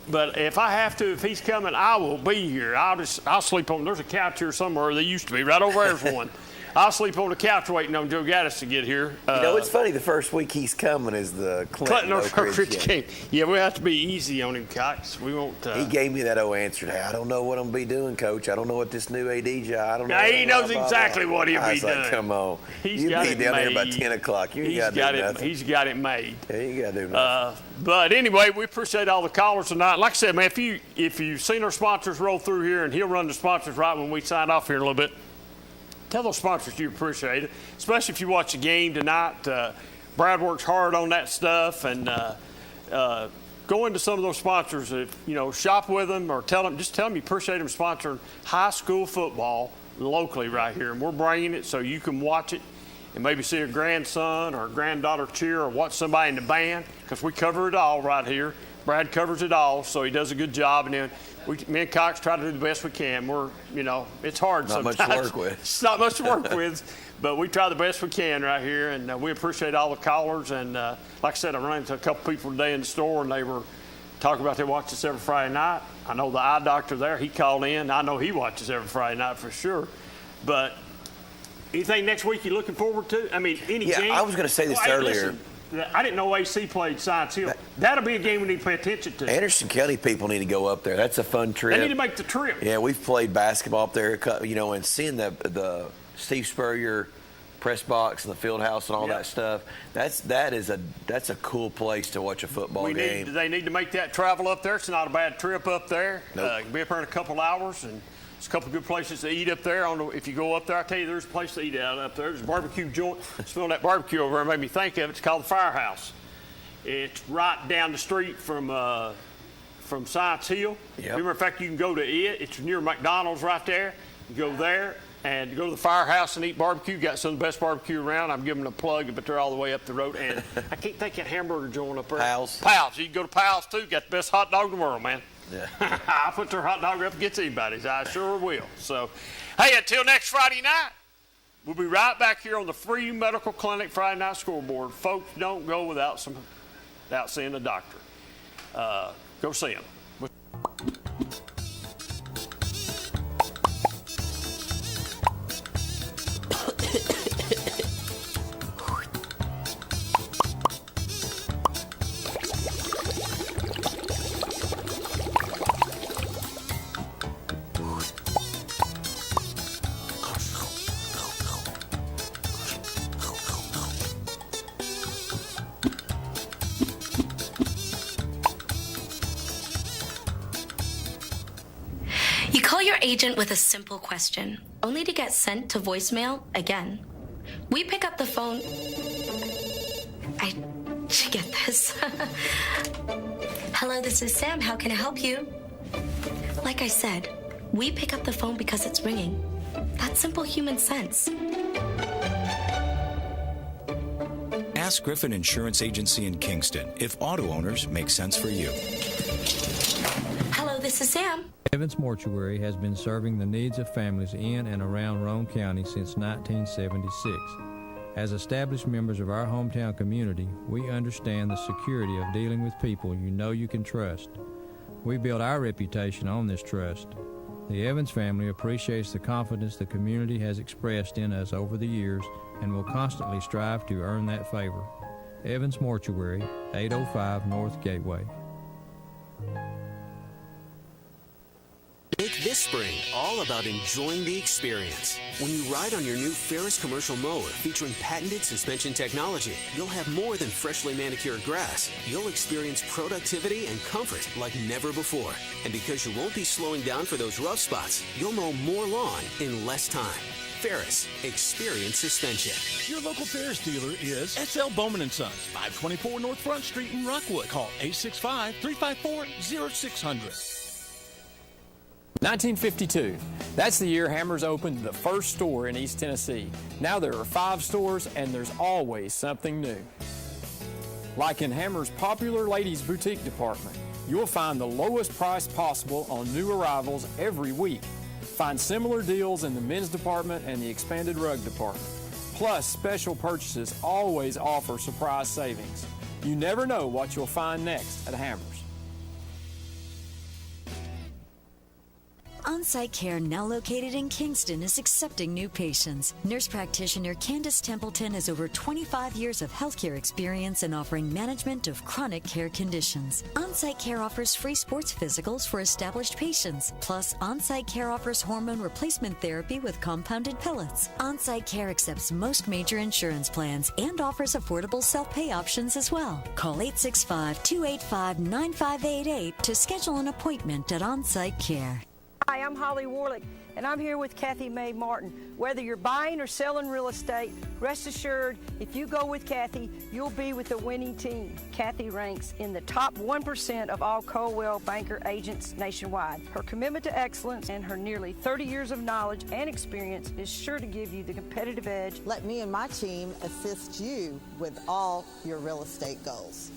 But if I have to, if he's coming, I will be here. I'll sleep on, there's a couch here somewhere. There used to be. Right over there's one. I'll sleep on the couch waiting on Joe Gaddis to get here. It's funny. The first week he's coming is the Clinton Oak Ridge game. Yeah, we have to be easy on him, Cox. We won't. He gave me that old answer. Hey, I don't know what I'm going to be doing, Coach. I don't know what this new AD job. I don't know. Now, he knows exactly what he'll be doing. Like, come on. He's got be it down made. there by 10 o'clock. You ain't got to do nothing. He's got it made. Yeah, you got to do nothing. But anyway, we appreciate all the callers tonight. Like I said, man, if you've seen our sponsors roll through here, and he'll run the sponsors right when we sign off here in a little bit, tell those sponsors you appreciate it, especially if you watch the game tonight. Brad works hard on that stuff, and go into some of those sponsors. Shop with them or tell them you appreciate them sponsoring high school football locally right here, and we're bringing it so you can watch it and maybe see a grandson or a granddaughter cheer or watch somebody in the band, because we cover it all right here. Brad covers it all, so he does a good job, and then me and Cox try to do the best we can. It's hard sometimes. Not much to work with. It's not much to work with, but we try the best we can right here, and we appreciate all the callers. And like I said, I ran into a couple people today in the store, and they were talking about they watch us every Friday night. I know the eye doctor there, he called in. I know he watches every Friday night for sure. But anything next week you're looking forward to? I mean, any game? I was going to say this earlier. Listen, I didn't know AC played Science Hill. That'll be a game we need to pay attention to. Anderson County people need to go up there. That's a fun trip. They need to make the trip. Yeah, we've played basketball up there, and seeing the Steve Spurrier press box and the field house and all that stuff. That's a cool place to watch a football game. They need to make that travel up there. It's not a bad trip up there. Nope. Be up there in a couple hours, and there's a couple good places to eat up there. If you go up there, I tell you, there's a place to eat out up there. There's a barbecue joint. Smelling that barbecue over there made me think of it. It's called the Firehouse. It's right down the street from Science Hill. Yep. Remember, in fact, you can go to it. It's near McDonald's right there. You go there and go to the Firehouse and eat barbecue. Got some of the best barbecue around. I'm giving them a plug, but they're all the way up the road. And I can't think of that hamburger joint up there. Pals. You can go to Pals, too. Got the best hot dog in the world, man. Yeah. I'll put their hot dog up against anybody's. I sure will. So, hey, until next Friday night, we'll be right back here on the Free Medical Clinic Friday Night Scoreboard. Folks, don't go without seeing a doctor. Go see him. Your agent with a simple question, only to get sent to voicemail again. We pick up the phone. I should get this. Hello, this is Sam. How can I help you? Like I said, we pick up the phone because it's ringing. That's simple human sense. Ask Griffin Insurance Agency in Kingston if auto owners make sense for you. Hello, this is Sam. Evans Mortuary has been serving the needs of families in and around Roane County since 1976. As established members of our hometown community, we understand the security of dealing with people you know you can trust. We build our reputation on this trust. The Evans family appreciates the confidence the community has expressed in us over the years and will constantly strive to earn that favor. Evans Mortuary, 805 North Gateway. Make this spring all about enjoying the experience. When you ride on your new Ferris commercial mower featuring patented suspension technology, you'll have more than freshly manicured grass. You'll experience productivity and comfort like never before. And because you won't be slowing down for those rough spots, you'll mow more lawn in less time. Ferris, experience suspension. Your local Ferris dealer is S.L. Bowman & Sons, 524 North Front Street in Rockwood. Call 865-354-0600. 1952. That's the year Hammers opened the first store in East Tennessee. Now there are 5 stores and there's always something new. Like in Hammers' popular ladies' boutique department, you'll find the lowest price possible on new arrivals every week. Find similar deals in the men's department and the expanded rug department. Plus, special purchases always offer surprise savings. You never know what you'll find next at Hammers. On-Site Care, now located in Kingston, is accepting new patients. Nurse practitioner Candace Templeton has over 25 years of healthcare experience in offering management of chronic care conditions. On-Site Care offers free sports physicals for established patients. Plus, On-Site Care offers hormone replacement therapy with compounded pellets. On-Site Care accepts most major insurance plans and offers affordable self-pay options as well. Call 865-285-9588 to schedule an appointment at On-Site Care. Hi, I'm Holly Warlick, and I'm here with Kathy Mae Martin. Whether you're buying or selling real estate, rest assured, if you go with Kathy, you'll be with the winning team. Kathy ranks in the top 1% of all Coldwell Banker agents nationwide. Her commitment to excellence and her nearly 30 years of knowledge and experience is sure to give you the competitive edge. Let me and my team assist you with all your real estate goals.